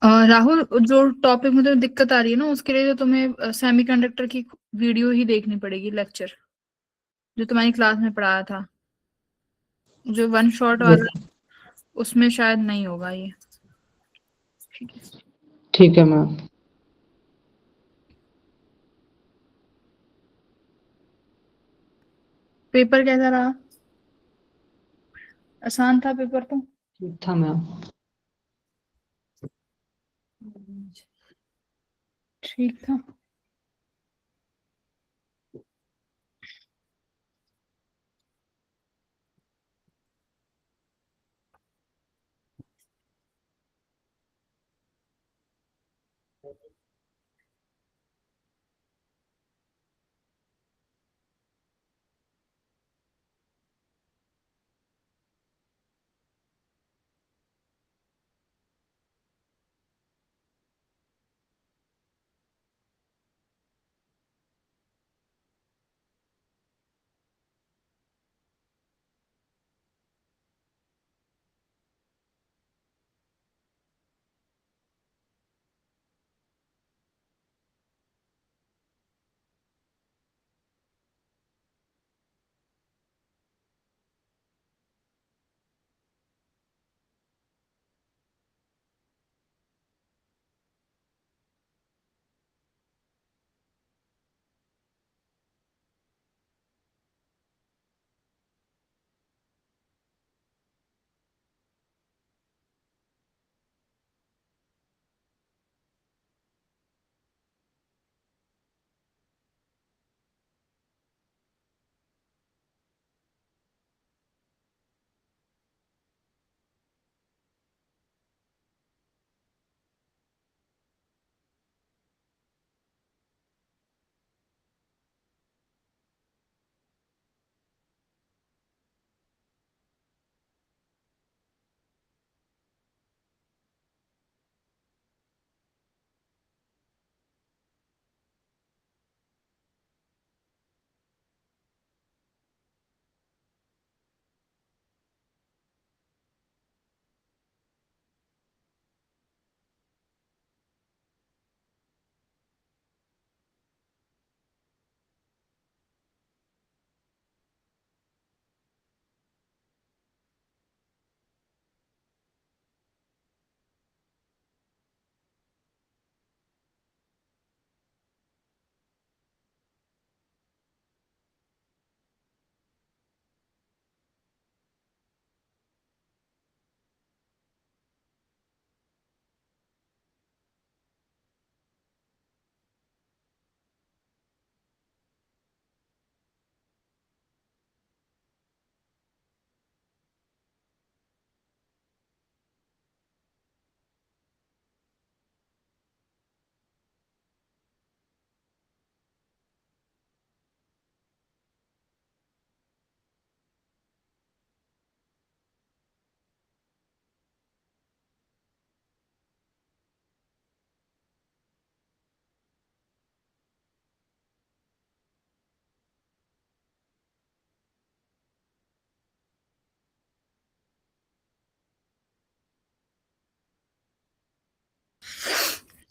राहुल, जो टॉपिक में तुम्हें दिक्कत आ रही है ना, उसके लिए तो तुम्हें सेमीकंडक्टर की वीडियो ही देखनी पड़ेगी, लेक्चर जो तुम्हारी क्लास में पढ़ाया था। जो वन शॉट वो वाला, उसमें शायद नहीं होगा ये। ठीक है। ठीक है मैम। पेपर कैसा रहा? आसान था पेपर तो? ठीक था मैम। ठीक था।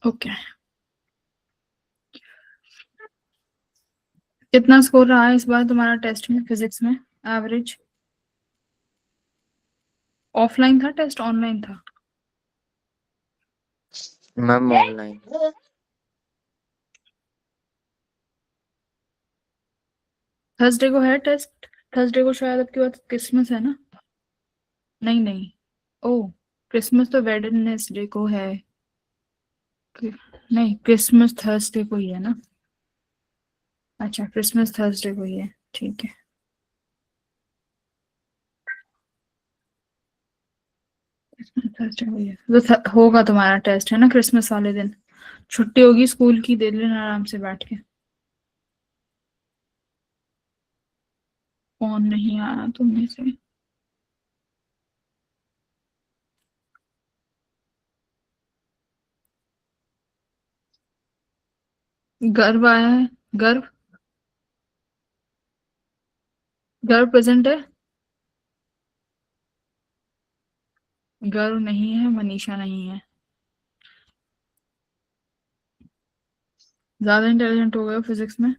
ओके। कितना स्कोर रहा है इस बार तुम्हारा टेस्ट में, फिजिक्स में, एवरेज? ऑफलाइन था टेस्ट, ऑनलाइन था? Ma'am online. थर्सडे को है टेस्ट? थर्सडे को शायद आपके पास क्रिसमस है ना? नहीं नहीं। ओ, क्रिसमस तो वेडनेसडे को है। नहीं, क्रिसमस थर्सडे को ही है ना? अच्छा, क्रिसमस थर्सडे को ही है, ठीक है। थर्सडे को ही है तो होगा तुम्हारा टेस्ट, है ना, क्रिसमस वाले दिन। छुट्टी होगी स्कूल की, दे लेना आराम से बैठ के। कौन नहीं आया तुम में से? गर्व आया है? गर्व? गर्व प्रेजेंट है? गर्व नहीं है, मनीषा नहीं है। ज्यादा इंटेलिजेंट हो गए हो फिजिक्स में।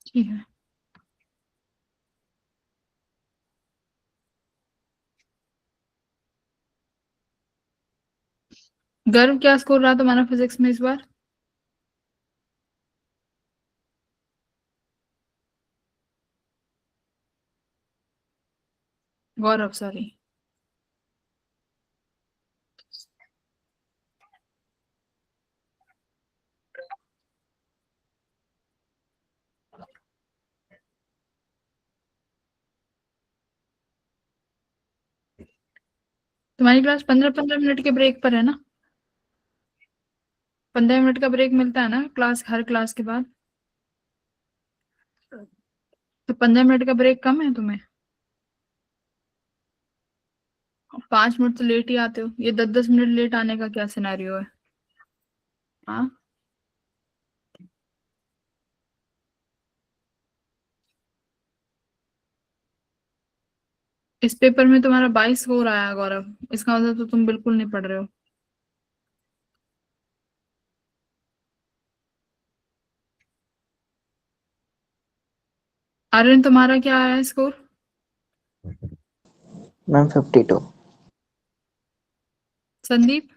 ठीक है। गर्व क्या स्कोर रहा तुम्हारा फिजिक्स में इस बार? गौरव, सॉरी। तुम्हारी क्लास 15-15 मिनट के ब्रेक पर है ना? 15 मिनट का ब्रेक मिलता है ना क्लास, हर क्लास के बाद? तो 15 मिनट का ब्रेक कम है तुम्हें? 5 मिनट तो लेट ही आते हो। ये 10-10 मिनट लेट आने का क्या सिनेरियो है? हाँ। इस पेपर में तुम्हारा 22 हो रहा है गौरव, इसका मतलब तो तुम बिल्कुल नहीं पढ़ रहे हो। आर्यन, तुम्हारा क्या आया है score? Ma'am 52। Sandeep?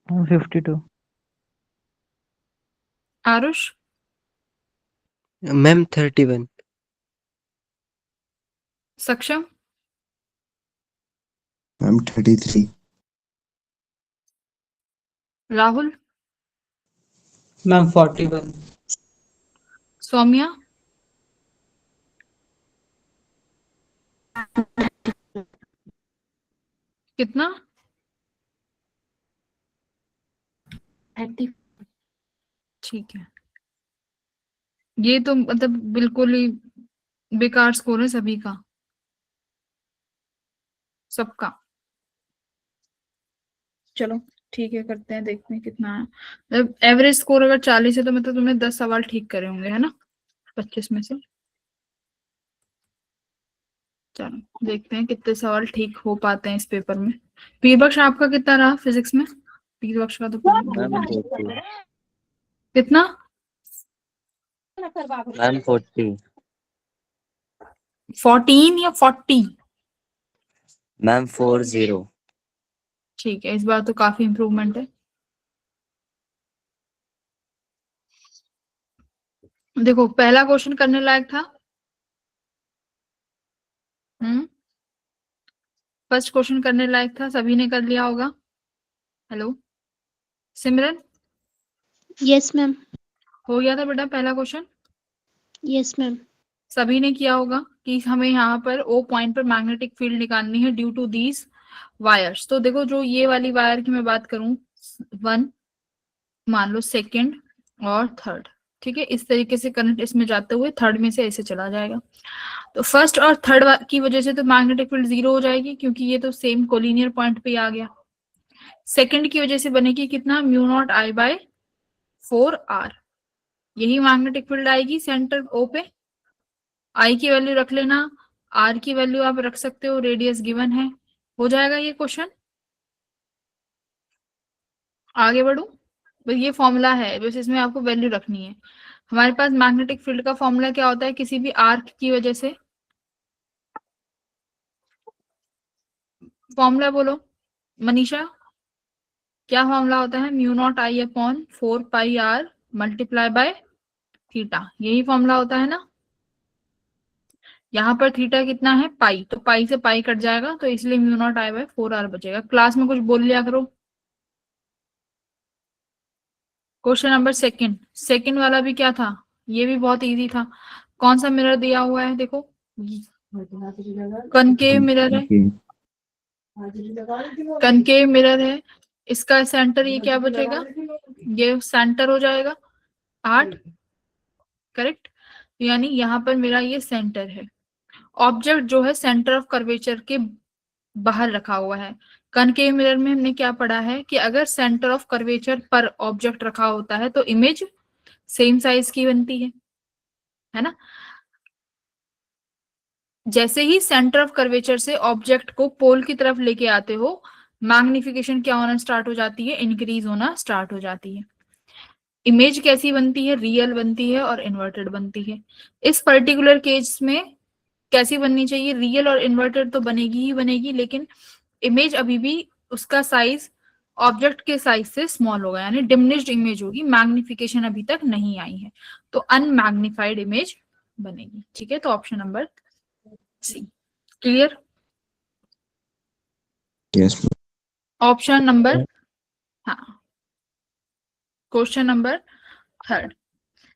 Ma'am 52। Aarush? Ma'am 31। सक्षम? मैम 33। राहुल? मैम 41। सौम्या? कितना? 30। ठीक है। ये तो मतलब बिल्कुल ही बेकार स्कोर है सभी का, सबका। चलो ठीक है, करते हैं, देखते हैं कितना है। मतलब एवरेज स्कोर अगर 40 है तो मतलब तुमने 10 सवाल ठीक करे होंगे, है ना, 25 में से। चलो देखते हैं कितने सवाल ठीक हो पाते हैं इस पेपर में। पीरबक्श, आपका कितना रहा फिजिक्स में? पीरबक्श का तो मैम 40। कितना? मैम 40। 14 या 40? मैम 40। ठीक है, इस बार तो काफी इम्प्रूवमेंट है। देखो, पहला क्वेश्चन करने लायक था। फर्स्ट क्वेश्चन करने लायक था, सभी ने कर लिया होगा। हेलो सिमरन, यस मैम। हो गया था बेटा पहला क्वेश्चन? Yes ma'am. सभी ने किया होगा कि हमें यहाँ पर ओ पॉइंट पर मैग्नेटिक फील्ड निकालनी है ड्यू टू दीज वायर्स। तो देखो, जो ये वाली वायर की मैं बात करूं, 1, मान लो सेकंड और थर्ड, ठीक है, इस तरीके से करंट इसमें जाते हुए थर्ड में से ऐसे चला जाएगा। तो फर्स्ट और थर्ड की वजह से तो मैग्नेटिक फील्ड 0 हो जाएगी, क्योंकि ये तो सेम कोलिनियर पॉइंट पे आ गया। सेकंड की वजह से बनेगी कितना, μ0I/4R। यही मैग्नेटिक फील्ड आएगी सेंटर ओ पे। आई की वैल्यू रख लेना, आर की वैल्यू आप रख सकते हो, रेडियस गिवन है। हो जाएगा ये क्वेश्चन। आगे बढ़ू? बस ये फॉर्मूला है, बस इसमें आपको वैल्यू रखनी है। हमारे पास मैग्नेटिक फील्ड का फॉर्मूला क्या होता है किसी भी आर्क की वजह से? फॉर्मूला बोलो मनीषा, क्या फॉर्मूला होता है? Mu naught I upon 4 pi r multiply by theta, यही फॉर्मूला होता है ना। यहाँ पर थीटा कितना है? पाई, तो पाई से पाई कट जाएगा, तो इसलिए mu naught I by 4 r बचेगा। क्लास में कुछ बोल लिया करो। क्वेश्चन नंबर सेकंड वाला भी क्या था? ये भी बहुत इजी था। कौन सा मिरर दिया हुआ है? देखो कनकेव मिरर है, कनकेव मिरर है। इसका सेंटर ये क्या बचेगा? ये सेंटर हो जाएगा 8, करेक्ट। यानी यहाँ पर मेरा ये सेंटर है। ऑब्जेक्ट जो है सेंटर ऑफ कर्वेचर के बाहर रखा हुआ है। कनकेव मिरर में हमने क्या पढ़ा है कि अगर सेंटर ऑफ कर्वेचर पर ऑब्जेक्ट रखा होता है तो इमेज सेम साइज की बनती है ना। जैसे ही सेंटर ऑफ कर्वेचर से ऑब्जेक्ट को पोल की तरफ लेके आते हो, मैग्निफिकेशन क्या होना स्टार्ट हो जाती है? इंक्रीज होना स्टार्ट हो जाती है। इमेज कैसी बनती है? रियल बनती है और इन्वर्टेड बनती है। इस पर्टिकुलर केस में कैसी बननी चाहिए? रियल और इन्वर्टेड तो बनेगी ही बनेगी, लेकिन इमेज अभी भी उसका साइज ऑब्जेक्ट के साइज से स्मॉल होगा, यानी डिमिनिश्ड इमेज होगी, मैग्निफिकेशन अभी तक नहीं आई है, तो अनमैग्निफाइड इमेज बनेगी। ठीक है, तो option number C. Clear? Yes. Option number, हाँ। Question number third.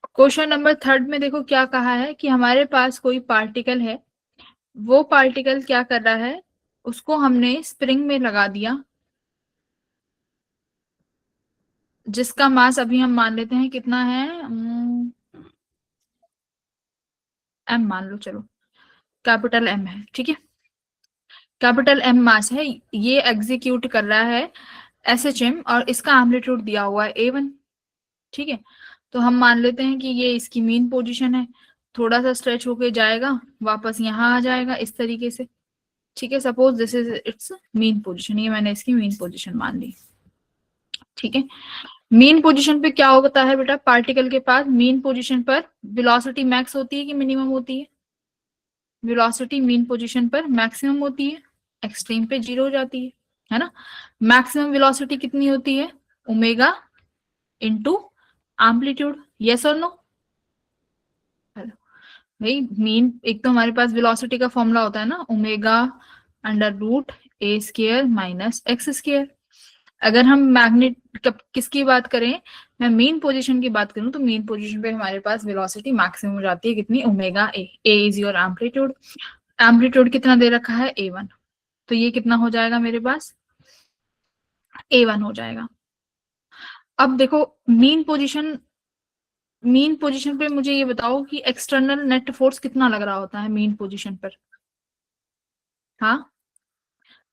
Question number third में देखो क्या कहा है कि हमारे पास कोई पार्टिकल है, वो पार्टिकल क्या कर रहा है, उसको हमने स्प्रिंग में लगा दिया, जिसका मास अभी हम मान लेते हैं कितना है, एम मान लो, चलो कैपिटल एम है, ठीक है, कैपिटल एम मास है। ये एग्जीक्यूट कर रहा है एसएचएम और इसका एम्पलीट्यूड दिया हुआ है A1, ठीक है। तो हम मान लेते हैं कि ये इसकी मीन पोजीशन है, थोड़ा सा स्ट्रेच होके जाएगा, वापस यहाँ आ जाएगा इस तरीके से, ठीक है। Suppose this is it's mean position, ये मैंने इसकी मीन पोजीशन मान ली, ठीक है। मीन पोजीशन पे क्या होता है बेटा? पार्टिकल के पास मीन पोजीशन पर वेलोसिटी मैक्स होती है कि मिनिमम होती है? वेलोसिटी मीन पोजीशन पर मैक्सिमम होती है, एक्सट्रीम पे 0 हो जाती है ना। मैक्सिमम वेलोसिटी कितनी होती है? ओमेगा इनटू एम्पलीट्यूड, यस और नो? हेलो भाई, मीन एक तो हमारे पास वेलोसिटी का फॉर्मूला होता है ना, ओमेगा अंडर रूट ए स्क्वायर माइनस एक्स स्क्वायर। अगर हम मैग्नेट किसकी बात करें, मैं मेन पोजीशन की बात करूं, तो मेन पोजीशन पे हमारे पास वेलोसिटी मैक्सिमम हो जाती है कितनी? Omega A. A is your amplitude, amplitude कितना दे रखा है? A1, तो ये कितना हो जाएगा मेरे पास? A1 हो जाएगा। अब देखो मीन पोजीशन पे मुझे ये बताओ कि एक्सटर्नल नेट फोर्स कितना लग रहा होता है मीन पोजीशन पर? हाँ,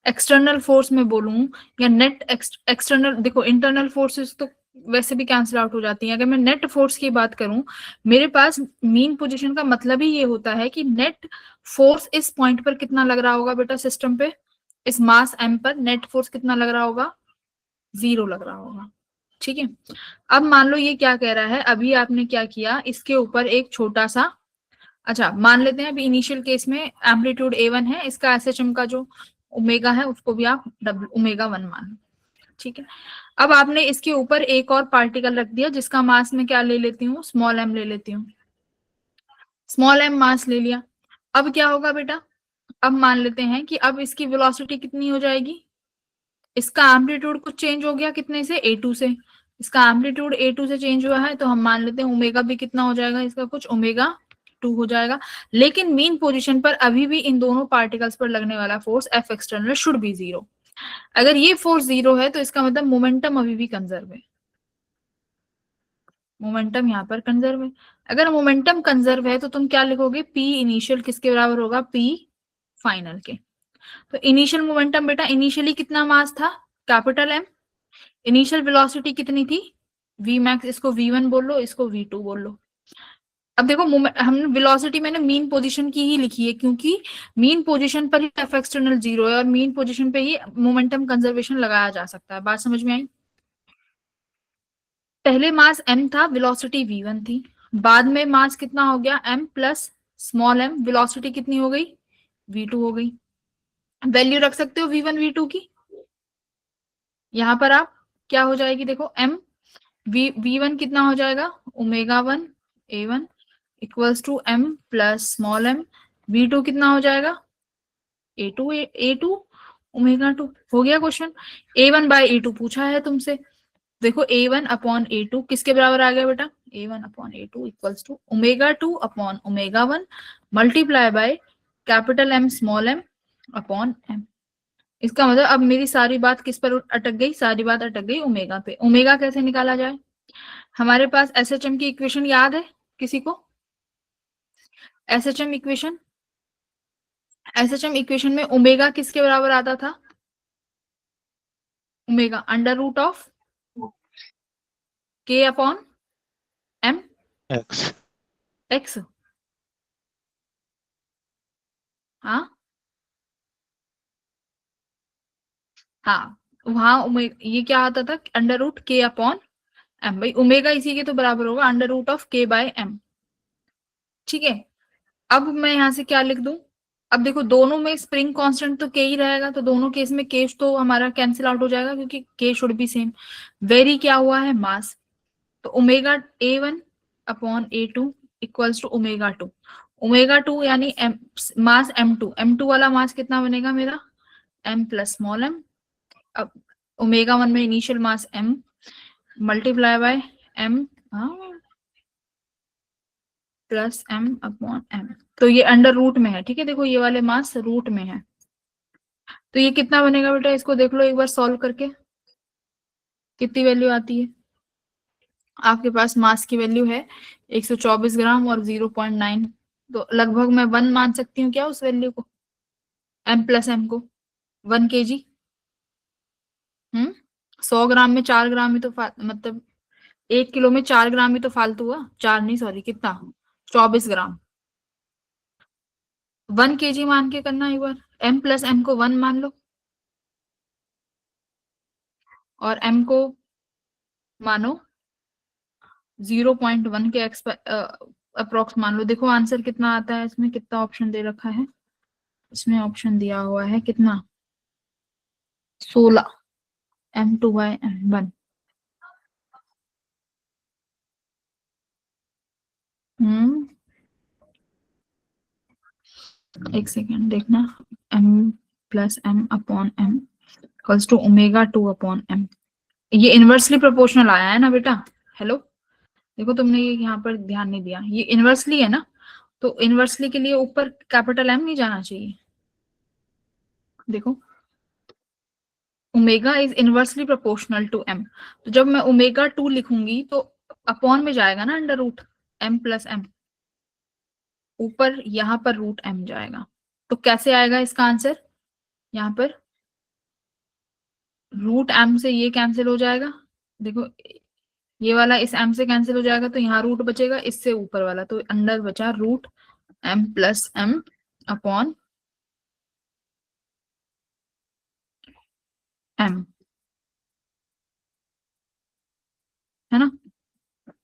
एक्सटर्नल फोर्स में बोलूं या नेट एक्सटर्नल, देखो इंटरनल फोर्सेस तो वैसे भी कैंसिल आउट हो जाती हैं। अगर मैं नेट फोर्स की बात करूं, मेरे पास मीन पोजीशन का मतलब ही ये होता है कि नेट फोर्स इस पॉइंट पर कितना लग रहा होगा बेटा सिस्टम पे, इस मास m पर नेट फोर्स कितना लग रहा होगा? 0 लग रहा होगा, ठीक है। अब मान लो ये क्या कह रहा है, अभी आपने क्या किया, इसके ऊपर एक छोटा सा, अच्छा मान लेते हैं अभी इनिशियल केस में एम्पलीट्यूड A1 है, इसका एसएचएम का जो ओमेगा है उसको भी आप ओमेगा 1 मान लो, ठीक है। अब आपने इसके ऊपर एक और पार्टिकल रख दिया जिसका मास में क्या ले लेती हूँ? स्मॉल m ले लेती हूँ, स्मॉल m मास ले लिया। अब क्या होगा बेटा? अब मान लेते हैं कि अब इसकी वेलोसिटी कितनी हो जाएगी? इसका एम्पलीट्यूड कुछ चेंज हो गया, कितने से? A2 से। इसका एम्पलीट्यूड A2 से चेंज हुआ है, तो हम मान लेते हैं ओमेगा भी कितना हो जाएगा इसका? कुछ ओमेगा 2 हो जाएगा। लेकिन मीन पोजीशन पर अभी भी इन दोनों पार्टिकल्स पर लगने वाला force F external should be 0। अगर ये फोर्स 0 है तो इसका मतलब मोमेंटम अभी भी कंजर्व है, मोमेंटम यहाँ पर कंजर्व है। अगर मोमेंटम कंजर्व है तो तुम क्या लिखोगे? P इनिशियल किसके बराबर होगा? P फाइनल के। तो इनिशियल मोमेंटम बेटा, इनिशियली कितना मास था? Capital M। इनिशियल वेलोसिटी कितनी थी? V मैक्स, इसको V1 बोल लो, इसको V2 बोल लो। अब देखो हमने वेलोसिटी मैंने मीन पोजीशन की ही लिखी है, क्योंकि मीन पोजीशन पर ही F एक्सटर्नल 0 है और मीन पोजीशन पे ही मोमेंटम कंजर्वेशन लगाया जा सकता है। बात समझ में आई? पहले मास m था, वेलोसिटी v1 थी, बाद में मास कितना हो गया m plus small m, velocity कितनी हो गई v2 हो गई। वैल्यू रख सकते हो v1 v2 की। यहां पर आप क्या हो जाएगी देखो, m v1 कितना हो जाएगा omega 1 a1 equals to m plus small m, v2 कितना हो जाएगा a2 ओमेगा 2। हो गया क्वेश्चन। a1 बाय a2 पूछा है तुमसे, देखो a1 अपॉन a2 किसके बराबर आ गया बेटा, a1 upon a2 equals to omega 2 upon omega 1 multiply by capital M small m upon m। इसका मतलब अब मेरी सारी बात किस पर अटक गई, सारी बात अटक गई ओमेगा पे। ओमेगा कैसे निकाला जाए, हमारे पास SHM की इक्वेशन याद है किसी को, SHM इक्वेशन, SHM इक्वेशन में ओमेगा किसके बराबर आता था, omega under root of k upon m x। हाँ हाँ, वहां ये क्या आता था under root k upon m, भाई ओमेगा इसी के तो बराबर होगा under root of k by m। ठीक है, अब मैं यहां से क्या लिख दूं, अब देखो दोनों में स्प्रिंग कांस्टेंट तो k ही रहेगा, तो दोनों केस में k तो हमारा कैंसिल आउट हो जाएगा क्योंकि k should be same. Very क्या हुआ है मास, तो omega a1 upon a2 equals to omega 2। Omega 2 यानी मास m2 वाला मास कितना बनेगा मेरा m प्लस स्मॉल m। अब ओमेगा 1 में initial mass m multiply by m plus m upon m, तो ये अंडर रूट में है। ठीक है, देखो ये वाले मास रूट में है, तो ये कितना बनेगा बेटा, इसको देख लो एक बार सॉल्व करके कितनी वैल्यू आती है। आपके पास मास की वैल्यू है 124 ग्राम और 0.9, तो लगभग मैं 1 मान सकती हूँ क्या उस वैल्यू को, m प्लस m को 1 kg। 100 ग्राम में 4 ग्राम ही तो मतलब 1 किलो में 4 ग्राम ही तो फालतू हुआ, 4 नहीं सॉरी कितना 24 ग्राम। 1 kg मान के करना एक बार, m प्लस m को 1 मान लो और m को मानो 0.1 के अप्रोक्स मान लो। देखो आंसर कितना आता है, इसमें कितना ऑप्शन दे रखा है, इसमें ऑप्शन दिया हुआ है कितना 16 m2/m1। एक सेकेंड देखना, m plus m upon m equals to omega 2 upon m। ये इनवर्सली प्रोपोर्शनल आया है ना बेटा, हेलो देखो तुमने ये यहाँ पर ध्यान नहीं दिया, ये इनवर्सली है ना, तो इनवर्सली के लिए ऊपर कैपिटल M नहीं जाना चाहिए। देखो omega is inversely proportional to m, तो जब मैं ओमेगा 2 लिखूंगी तो अपॉन में जाएगा ना under root m plus m, ऊपर यहाँ पर रूट m जाएगा। तो कैसे आएगा इसका आंसर, यहाँ पर रूट m से ये कैंसिल हो जाएगा, देखो ये वाला इस m से कैंसिल हो जाएगा, तो यहाँ रूट बचेगा, इससे ऊपर वाला तो अंडर बचा root m plus m upon m, है ना,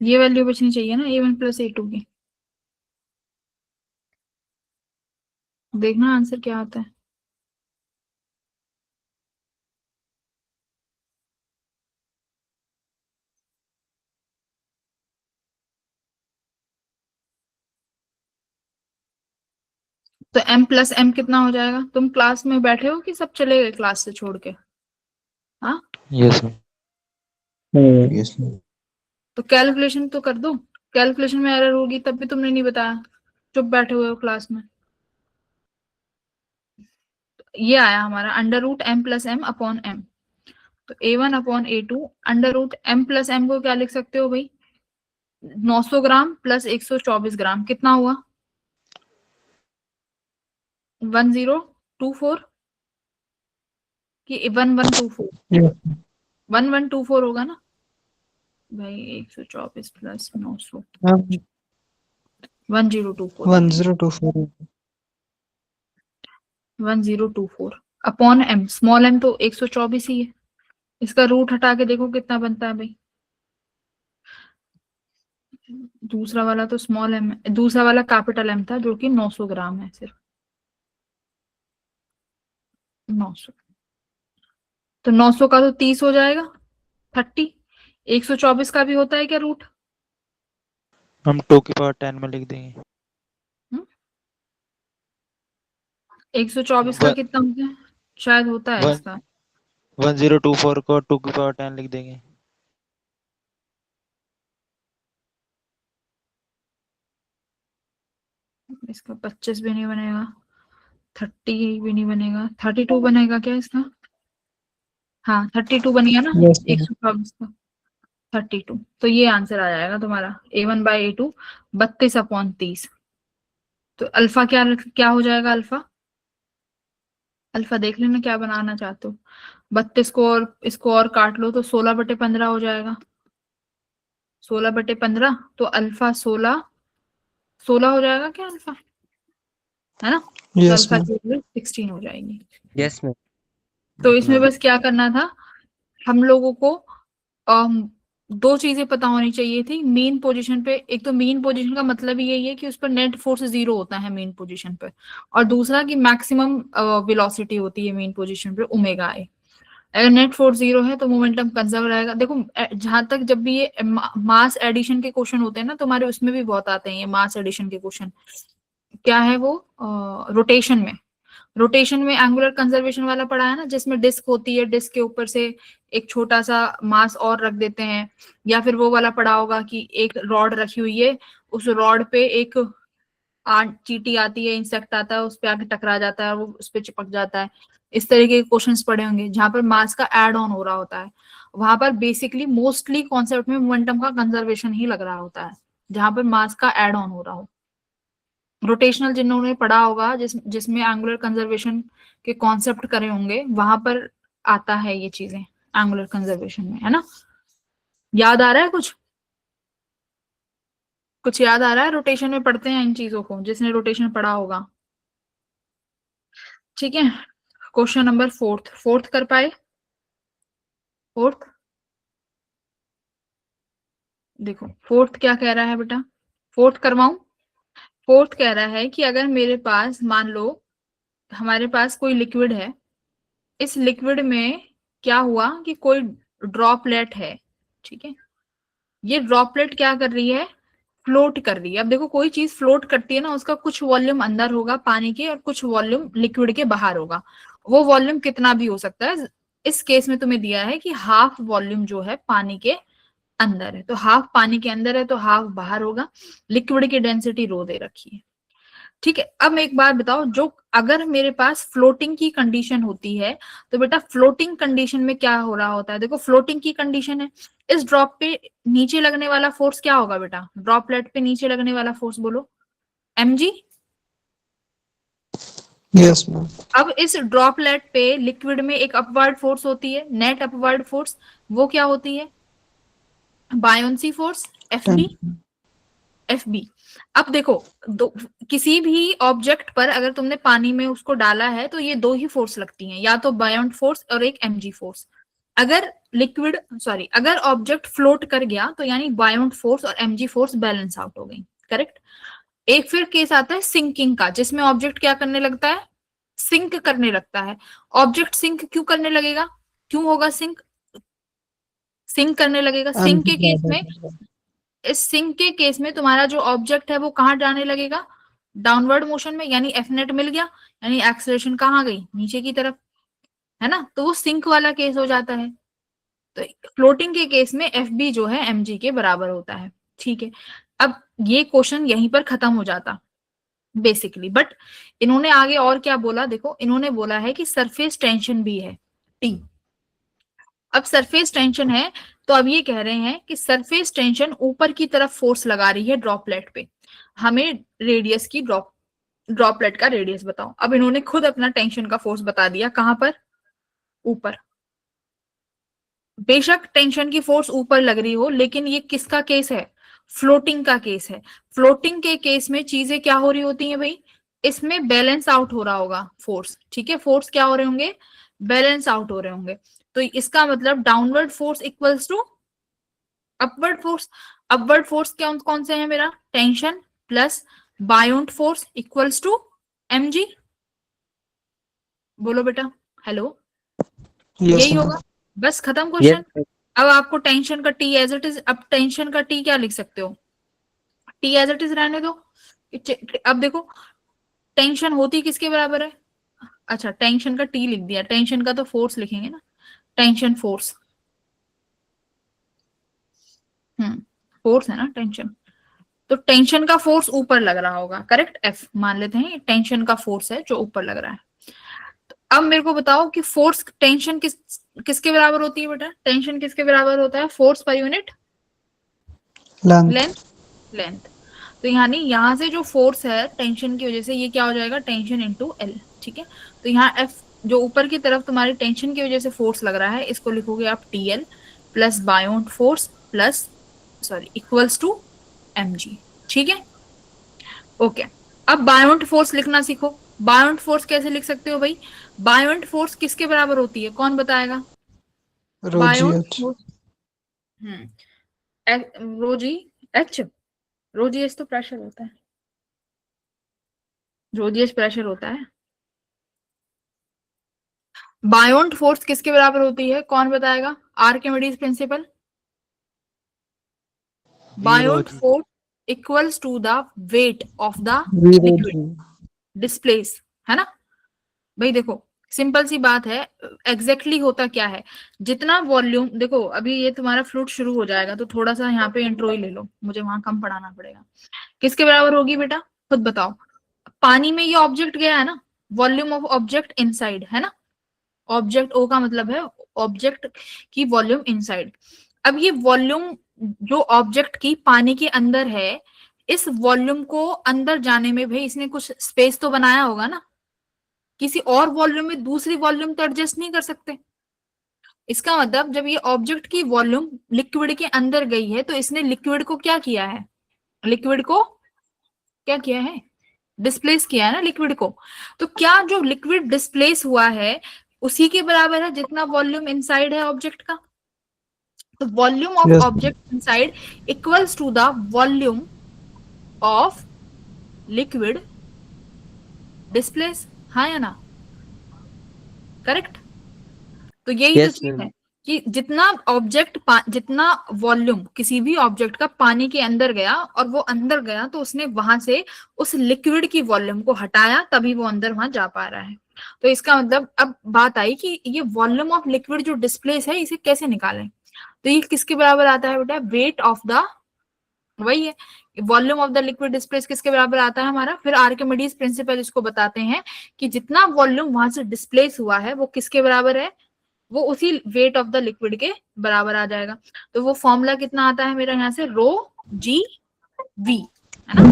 ये वैल्यू बचनी चाहिए ना a1 प्लस a2 की। देखना आंसर क्या आता है। तो m प्लस m कितना हो जाएगा, तुम क्लास में बैठे हो कि सब चले गए क्लास से छोड़ के, हाँ यस यस तो कैलकुलेशन तो कर दो, कैलकुलेशन में एरर होगी तब भी तुमने नहीं बताया, चुप बैठे हुए हो क्लास में। ये आया हमारा under root m plus m upon m, तो a1 upon a2 under root m plus m को क्या लिख सकते हो भाई 900 ग्राम प्लस 124 ग्राम कितना हुआ 1024 कि 1124, 1124 होगा ना भाई, 124 plus 900 1024 1024 upon m, small m तो 124 ही है, इसका रूट हटा के देखो कितना बनता है भाई दूसरा वाला तो स्मॉल एम, दूसरा वाला कैपिटल एम था जो कि 900 ग्राम है सिर्फ, 900। तो 900 का तो 30 हो जाएगा, 30। 124 का भी होता है क्या रूट? हम 2 की पावर 10 में लिख देंगे। 124 का कितना होता है? शायद होता है इसका। 1024 को 2 की पावर 10 लिख देंगे। इसका 25 भी नहीं बनेगा, 30 भी नहीं बनेगा, 32 बनेगा क्या इसका? हाँ 32 बन गया ना, Yes, ma'am. 124 का 32। तो ये आंसर आ जाएगा तुम्हारा A1/A2 32/30। तो अल्फा क्या क्या हो जाएगा? अल्फा, अल्फा देख लेना क्या बनाना चाहते हो। 32 को और इसको और काट लो तो 16/15 हो जाएगा। 16/15 तो अल्फा 16 हो जाएगा क्या अल्फा, है ना? तो Yes, अल्फा ma'am. की वैल्यू 16 हो जाएगी। Yes ma'am. तो इसमें बस क्या करना था, हम लोगों को दो चीजें पता होनी चाहिए थी मेन पोजीशन पे। एक तो मेन पोजीशन का मतलब ही यही है कि उस पर नेट फोर्स 0 होता है मेन पोजीशन पे, और दूसरा कि मैक्सिमम वेलोसिटी होती है मेन पोजीशन पे ओमेगा आई। अगर नेट फोर्स 0 है तो मोमेंटम कंजर्व रहेगा। देखो जहां तक जब भी ये मास एडिशन के क्वेश्चन होते हैं ना, तुम्हारे उसमें भी बहुत आते हैं ये मास एडिशन के क्वेश्चन। क्या है वो? रोटेशन में, रोटेशन में एंगुलर कंजर्वेशन वाला पढ़ा है ना, जिसमें डिस्क होती है, डिस्क के ऊपर से एक छोटा सा मास और रख देते हैं। या फिर वो वाला पढ़ा होगा कि एक रॉड रखी हुई है, उस रॉड पे एक चींटी आती है, इंसेक्ट आता है, उस पे आके टकरा जाता है, वो उस पे चिपक जाता है। इस तरीके के क्वेश्चंस पढ़े होंगे जहां पर मास का एड ऑन हो रहा होता है। वहां पर बेसिकली मोस्टली कॉन्सेप्ट में मोमेंटम का कंजर्वेशन ही लग रहा होता है, जहां पर मास का एड ऑन हो रहा हो। रोटेशनल जिन्होंने पढ़ा होगा, जिसमें एंगुलर कंजर्वेशन के कॉन्सेप्ट करे होंगे, वहां पर आता है ये चीजें एंगुलर कंजर्वेशन में, है ना? याद आ रहा है कुछ? कुछ याद आ रहा है? रोटेशन में पढ़ते हैं इन चीजों को, जिसने रोटेशन पढ़ा होगा। ठीक है, क्वेश्चन नंबर फोर्थ कर पाए? फोर्थ देखो, फोर्थ क्या कह रहा है बेटा, फोर्थ करवाऊं? फोर्थ कह रहा है कि अगर मेरे पास, मान लो हमारे पास कोई लिक्विड है, इस लिक्विड में क्या हुआ कि कोई ड्रॉपलेट है, ठीक है? ये ड्रॉपलेट क्या कर रही है? फ्लोट कर रही है। अब देखो कोई चीज फ्लोट करती है ना, उसका कुछ वॉल्यूम अंदर होगा पानी के और कुछ वॉल्यूम लिक्विड के बाहर होगा। वो वॉल्यूम कितना भी हो सकता है। इस केस में तुम्हें दिया है कि हाफ वॉल्यूम जो है पानी के अंदर है, तो हाफ पानी के अंदर है तो हाफ बाहर होगा। लिक्विड की डेंसिटी रो दे रखी है, ठीक है? अब एक बात बताओ, जो अगर मेरे पास फ्लोटिंग की कंडीशन होती है, तो बेटा फ्लोटिंग कंडीशन में क्या हो रहा होता है? देखो फ्लोटिंग की कंडीशन है, इस ड्रॉप पे नीचे लगने वाला फोर्स क्या होगा बेटा? ड्रॉपलेट पे नीचे लगने वाला फोर्स बोलो, mg। Yes, ma'am. अब इस ड्रॉपलेट पे लिक्विड में एक अपवर्ड फोर्स होती है, नेट अपवर्ड फोर्स, वो क्या होती है? Buoyancy force, FB. 10. एफबी। अब देखो किसी भी ऑब्जेक्ट पर अगर तुमने पानी में उसको डाला है तो ये दो ही फोर्स लगती हैं, या तो बायोंट फोर्स और एक एमजी फोर्स। अगर अगर ऑब्जेक्ट फ्लोट कर गया तो यानी बायोंट फोर्स और एमजी फोर्स बैलेंस आउट हो गई, करेक्ट? एक फिर केस आता है सिंकिंग का, जिसमें ऑब्जेक्ट क्या करने लगता है? सिंक करने लगता है। ऑब्जेक्ट सिंक क्यों करने लगेगा? क्यों होगा सिंक? सिंक करने लगेगा सिंक के केस में। इस सिंक के केस में तुम्हारा जो ऑब्जेक्ट है वो कहाँ जाने लगेगा? डाउनवर्ड मोशन में, यानी एफ नेट मिल गया, यानी एक्सेलरेशन कहाँ गई? नीचे की तरफ, है ना? तो वो सिंक वाला केस हो जाता है। तो फ्लोटिंग के केस में एफ बी जो है एम जी के बराबर होता है, ठीक है? अब ये क्वेश्चन यहीं पर खत्म हो जाता बेसिकली, बट इन्होंने आगे और क्या बोला देखो, इन्होंने बोला है कि सरफेस टेंशन भी है टी। अब सरफेस टेंशन है तो अब ये कह रहे हैं कि सरफेस टेंशन ऊपर की तरफ फोर्स लगा रही है ड्रॉपलेट पे, हमें रेडियस की ड्रॉपलेट का रेडियस बताओ। अब इन्होंने खुद अपना टेंशन का फोर्स बता दिया, कहां पर? ऊपर। बेशक टेंशन की फोर्स ऊपर लग रही हो, लेकिन ये किसका केस है? फ्लोटिंग का केस है। फ्लोटिंग के केस में चीजें क्या हो रही होती हैं भाई? इसमें बैलेंस आउट हो रहा होगा फोर्स, ठीक है? फोर्स क्या हो रहे होंगे? बैलेंस आउट हो रहे होंगे। तो इसका मतलब downward force equals to upward force कौन से है मेरा? Tension plus buoyant force equals to mg। बोलो बेटा, हेलो, Yes, यही ma'am. होगा। बस खत्म Yes, क्वेश्चन। अब आपको टेंशन का टी एज इट इज, अब टेंशन का टी क्या लिख सकते हो? टी एज इट इज रहने दो। अब देखो टेंशन होती किसके बराबर है? अच्छा, टेंशन का टी लिख दिया, टेंशन का तो फोर्स लिखेंगे ना, टेंशन फोर्स। फोर्स है ना टेंशन, तो टेंशन का फोर्स ऊपर लग रहा होगा, करेक्ट। एफ मान लेते हैं, टेंशन का फोर्स है जो ऊपर लग रहा है। तो अब मेरे को बताओ कि फोर्स टेंशन किसके बराबर होती है बेटा? टेंशन किसके बराबर होता है? Force per unit Length. Length. तो यानी यहाँ से जो फोर्स है टेंशन की वजह से, ये क्या हो जाएगा? Tension into L. ठीक है, तो यहाँ एफ जो ऊपर की तरफ तुम्हारी टेंशन की वजह से फोर्स लग रहा है, इसको लिखोगे आप T L plus buoyant force plus sorry equals to mg। ठीक है, ओके। अब बायोंट फोर्स लिखना सीखो। बायोंट फोर्स कैसे लिख सकते हो भाई? बायोंट फोर्स किसके बराबर होती है, कौन बताएगा? Rho बायोंट GH. फोर्स रो जी एच। रो जी एच तो प्रेशर होता है, रो जी एच प्रेशर होता है। बायोंट फोर्स किसके बराबर होती है, कौन बताएगा? Archimedes principle. बायोंट जी। Force equals to the weight of the V rho liquid G. Displace, है ना भाई? देखो सिंपल सी बात है, एग्जैक्टली होता क्या है, जितना वॉल्यूम, देखो अभी ये तुम्हारा फ्लूट शुरू हो जाएगा तो थोड़ा सा यहाँ पे इंट्रो ही ले लो, मुझे वहां कम पढ़ाना पड़ेगा। किसके बराबर होगी बेटा, खुद बताओ। पानी में ये ऑब्जेक्ट गया है ना, वॉल्यूम ऑफ ऑब्जेक्ट इनसाइड, है ना। ऑब्जेक्ट ओ का मतलब है ऑब्जेक्ट की वॉल्यूम इनसाइड। अब ये वॉल्यूम जो ऑब्जेक्ट की पानी के अंदर है, इस वॉल्यूम को अंदर जाने में भाई इसने कुछ स्पेस तो बनाया होगा ना, किसी और वॉल्यूम में दूसरी वॉल्यूम तो एडजस्ट नहीं कर सकते। इसका मतलब जब ये ऑब्जेक्ट की वॉल्यूम लिक्विड के अंदर गई है तो इसने लिक्विड को क्या किया है? लिक्विड को क्या किया है? डिस्प्लेस किया है ना लिक्विड को। तो क्या जो लिक्विड डिस्प्लेस हुआ है उसी के बराबर है जितना वॉल्यूम इनसाइड है ऑब्जेक्ट का? तो volume of Yes. Object inside equals to the volume of liquid displace, हाँ या ना? करेक्ट। तो यही तो yes, चीज है ma'am. कि जितना वॉल्यूम किसी भी ऑब्जेक्ट का पानी के अंदर गया और वो अंदर गया तो उसने वहां से उस लिक्विड की वॉल्यूम को हटाया, तभी वो अंदर वहां जा पा रहा है। तो इसका मतलब अब बात आई कि ये वॉल्यूम ऑफ लिक्विड जो डिस्प्लेस है इसे कैसे निकालें? तो ये किसके बराबर आता है बेटा? वेट ऑफ द, वही है volume of the liquid displace किसके बराबर आता है हमारा? फिर आर्किमिडीज प्रिंसिपल इसको बताते हैं कि जितना वॉल्यूम वहां से डिस्प्लेस हुआ है वो किसके बराबर है? वो उसी वेट ऑफ द लिक्विड के बराबर आ जाएगा। तो वो फॉर्मूला कितना आता है मेरा यहाँ से? रो जी वी, है ना,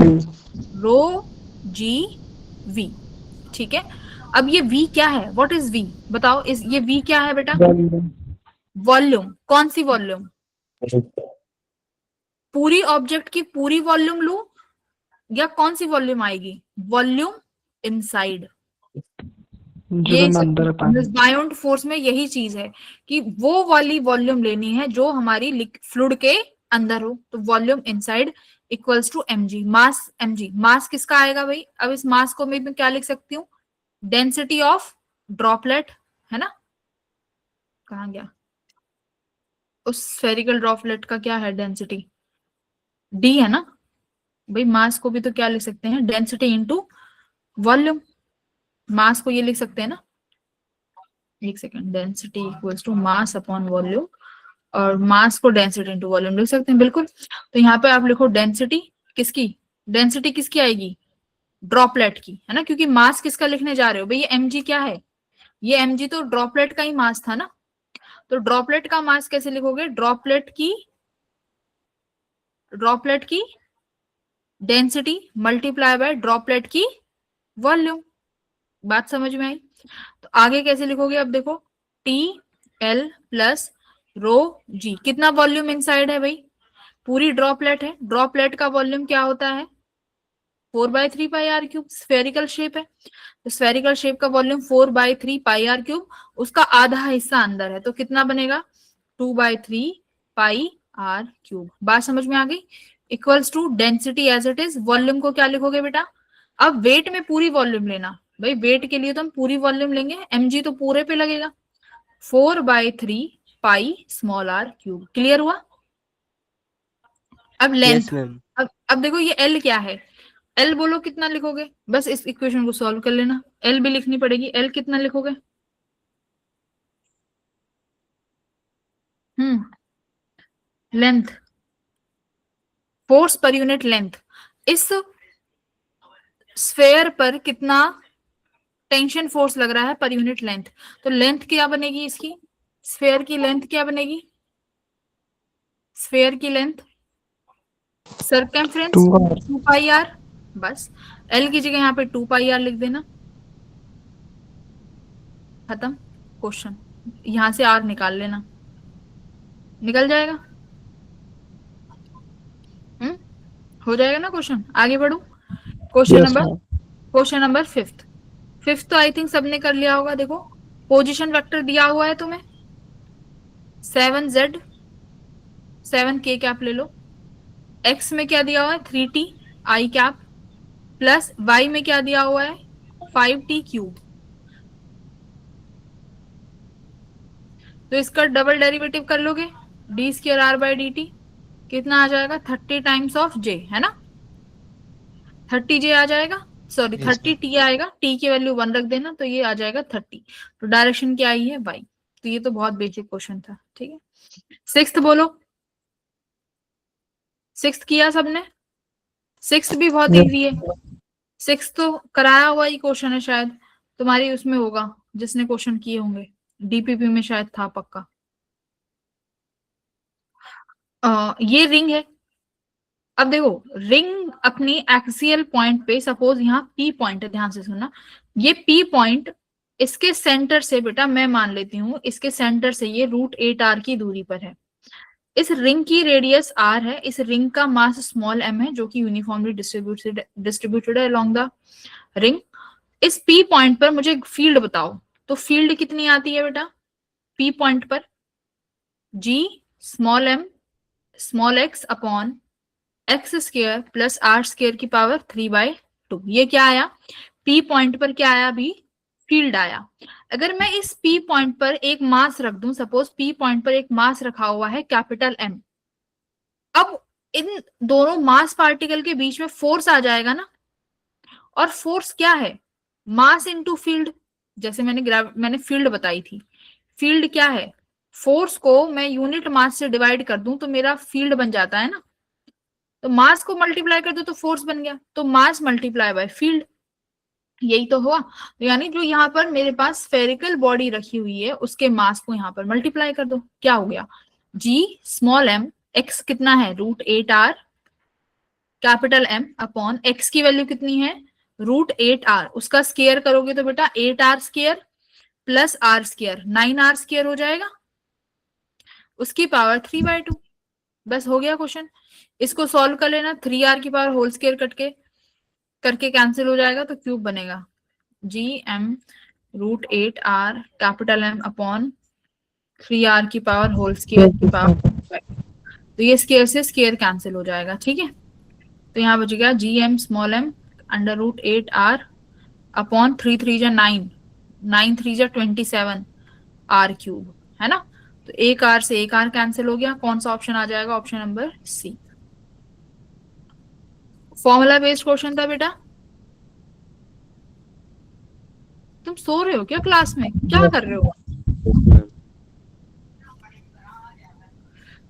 रो जी वी। ठीक है, अब ये v क्या है? What is v? बताओ, इस ये v क्या है बेटा? Volume. वॉल्यूम। कौन सी वॉल्यूम? पूरी ऑब्जेक्ट की पूरी वॉल्यूम लू या कौन सी वॉल्यूम आएगी? Volume inside. ये जो अंदर है पानी. बायोंट फोर्स में यही चीज है कि वो वाली वॉल्यूम लेनी है जो हमारी फ्लूइड के अंदर हो। तो volume inside equals to mg, mass mg। Mass किसका आएगा भाई? अब इस मास को मैं क्या लिख सकती हूँ? डेंसिटी ऑफ ड्रॉपलेट, है ना। कहाँ गया? उस स्फेरिकल ड्रॉपलेट का क्या है डेंसिटी? d है ना भाई। मास को भी तो क्या लिख सकते हैं? Density into volume. मास को ये लिख सकते हैं ना, एक second, density equals to mass upon volume, और मास को डेंसिटी इनटू वॉल्यूम लिख सकते हैं, बिल्कुल। तो यहाँ पे आप लिखो डेंसिटी किसकी? डेंसिटी किसकी आएगी? ड्रॉपलेट की, है ना, क्योंकि मास किसका लिखने जा रहे हो भाई? ये mg क्या है? ये mg तो ड्रॉपलेट का ही मास था ना। तो ड्रॉपलेट का मास कैसे लिखोगे? ड्रॉपलेट की डेंसिटी मल्टीप्लाई बाय ड्रॉपलेट की वॉल्यूम। बात समझ में आई? तो आगे कैसे लिखोगे? अब देखो, टी एल प्लस रो जी। कितना वॉल्यूम इनसाइड है भाई? पूरी ड्रॉपलेट है, ड्रॉपलेट का वॉल्यूम क्या होता है? 4/3 पाई आर क्यूब। स्फेरिकल शेप है तो स्फेरिकल शेप का वॉल्यूम 4/3 पाई आर क्यूब, उसका आधा हिस्सा अंदर है तो कितना बनेगा? 2/3 पाई आर क्यूब। बात समझ में आ गई? Equals to density as it is, volume को क्या लिखोगे बेटा? अब वेट में पूरी वॉल्यूम लेना भाई, वेट के लिए तो हम पूरी वॉल्यूम लेंगे, mg तो पूरे पे लगेगा, 4/3 pi small r cube. Clear हुआ? अब लेंथ, यस मैम। अब देखो ये L क्या है, L बोलो कितना लिखोगे, बस इस इक्वेशन को सॉल्व कर लेना, L भी लिखनी पड़ेगी, L कितना लिखोगे? Length, force per unit length, इस स्फेयर पर कितना टेंशन फोर्स लग रहा है पर यूनिट लेंथ, तो लेंथ क्या बनेगी इसकी, स्फेयर की लेंथ क्या बनेगी, स्फेयर की length circumference 2r 2 pi r, बस L की जगह यहाँ पे 2 पाई आर लिख देना, खत्म क्वेश्चन। यहां से R निकाल लेना, निकल जाएगा। हो जाएगा ना क्वेश्चन। आगे बढ़ू, question yes number, ma'am question number fifth तो आई थिंक सबने कर लिया होगा। देखो पोजीशन वेक्टर दिया हुआ है तुम्हें 7z 7k कैप ले लो, x में क्या दिया हुआ है 3t i cap, plus y में क्या दिया हुआ है 5t क्यूब। तो इसका डबल डेरिवेटिव कर लोगे, d square r by D T, कितना आ जाएगा 30 टाइम्स ऑफ j, है ना, 30j आ जाएगा, सॉरी Yes, 30t आएगा, t की वैल्यू 1 रख देना, तो ये आ जाएगा 30। तो डायरेक्शन क्या आई है y। तो ये तो बहुत बेसिक क्वेश्चन था, ठीक है। सिक्स्थ बोलो, सिक्स्थ किया सबने? सिक्स्थ भी बहुत yes इजी है, सिक्स्थ तो कराया हुआ ही क्वेश्चन है, शायद तुम्हारी उसमें होगा जिसने क्वेश्चन किए होंगे, डीपीपी में शायद था पक्का। ये रिंग है, अब देखो रिंग अपनी एक्सियल पॉइंट पे, सपोज यहाँ पी पॉइंट है, ध्यान से सुनना, ये पी पॉइंट इसके सेंटर से बेटा मैं मान लेती हूँ, इसके सेंटर से ये √8r की दूरी पर है, इस रिंग की रेडियस r है, इस रिंग का मास स्मॉल m है जो कि यूनिफॉर्मली डिस्ट्रीब्यूटेड है अलोंग द रिंग। इस पी पॉइंट पर मुझे फील्ड बताओ, तो फील्ड कितनी आती है बेटा पी पॉइंट पर, g small m small x upon x square plus r square की पावर 3/2। ये क्या आया पी पॉइंट पर, क्या आया अभी फील्ड आया। अगर मैं इस पी पॉइंट पर एक मास रख दूं, सपोज पी पॉइंट पर एक मास रखा हुआ है कैपिटल M, अब इन दोनों मास पार्टिकल के बीच में फोर्स आ जाएगा ना, और फोर्स क्या है मास इनटू फील्ड, जैसे मैंने फील्ड बताई थी, फील्ड क्या है, फोर्स को मैं यूनिट मास से डिवाइड कर दूं तो मेरा फील्ड बन जाता है ना, तो मास को मल्टीप्लाई कर दो तो फोर्स बन गया, तो मास मल्टीप्लाई बाय फील्ड, यही तो हुआ। तो यानी जो यहाँ पर मेरे पास स्फेरिकल बॉडी रखी हुई है उसके मास को यहाँ पर मल्टीप्लाई कर दो, क्या हो गया g स्मॉल m, x कितना है √8r capital M upon x की वैल्यू कितनी है √8r, उसका स्क्वायर करोगे तो बेटा 8r square plus r square 9r square हो जाएगा, उसकी पावर 3/2। बस हो गया क्वेश्चन। इसको सॉल्व कर लेना, 3r की पावर होल स्क्वायर करके कैंसिल हो जाएगा, तो क्यूब बनेगा gm √8r capital M upon 3r की पावर होल स्क्वायर की पावर, तो ये स्क्वायर से स्क्वायर कैंसिल हो जाएगा, ठीक है। तो यहाँ बच गया gm small m under √8r upon 3 3 जा 9 9 3 जा 27 r क्यूब, है ना। तो एक r से एक r कैंसिल हो गया, कौन सा ऑप्शन आ जाएगा, option number C. Formula based question था बेटा। तुम सो रहे हो क्या क्लास में, क्या कर रहे हो?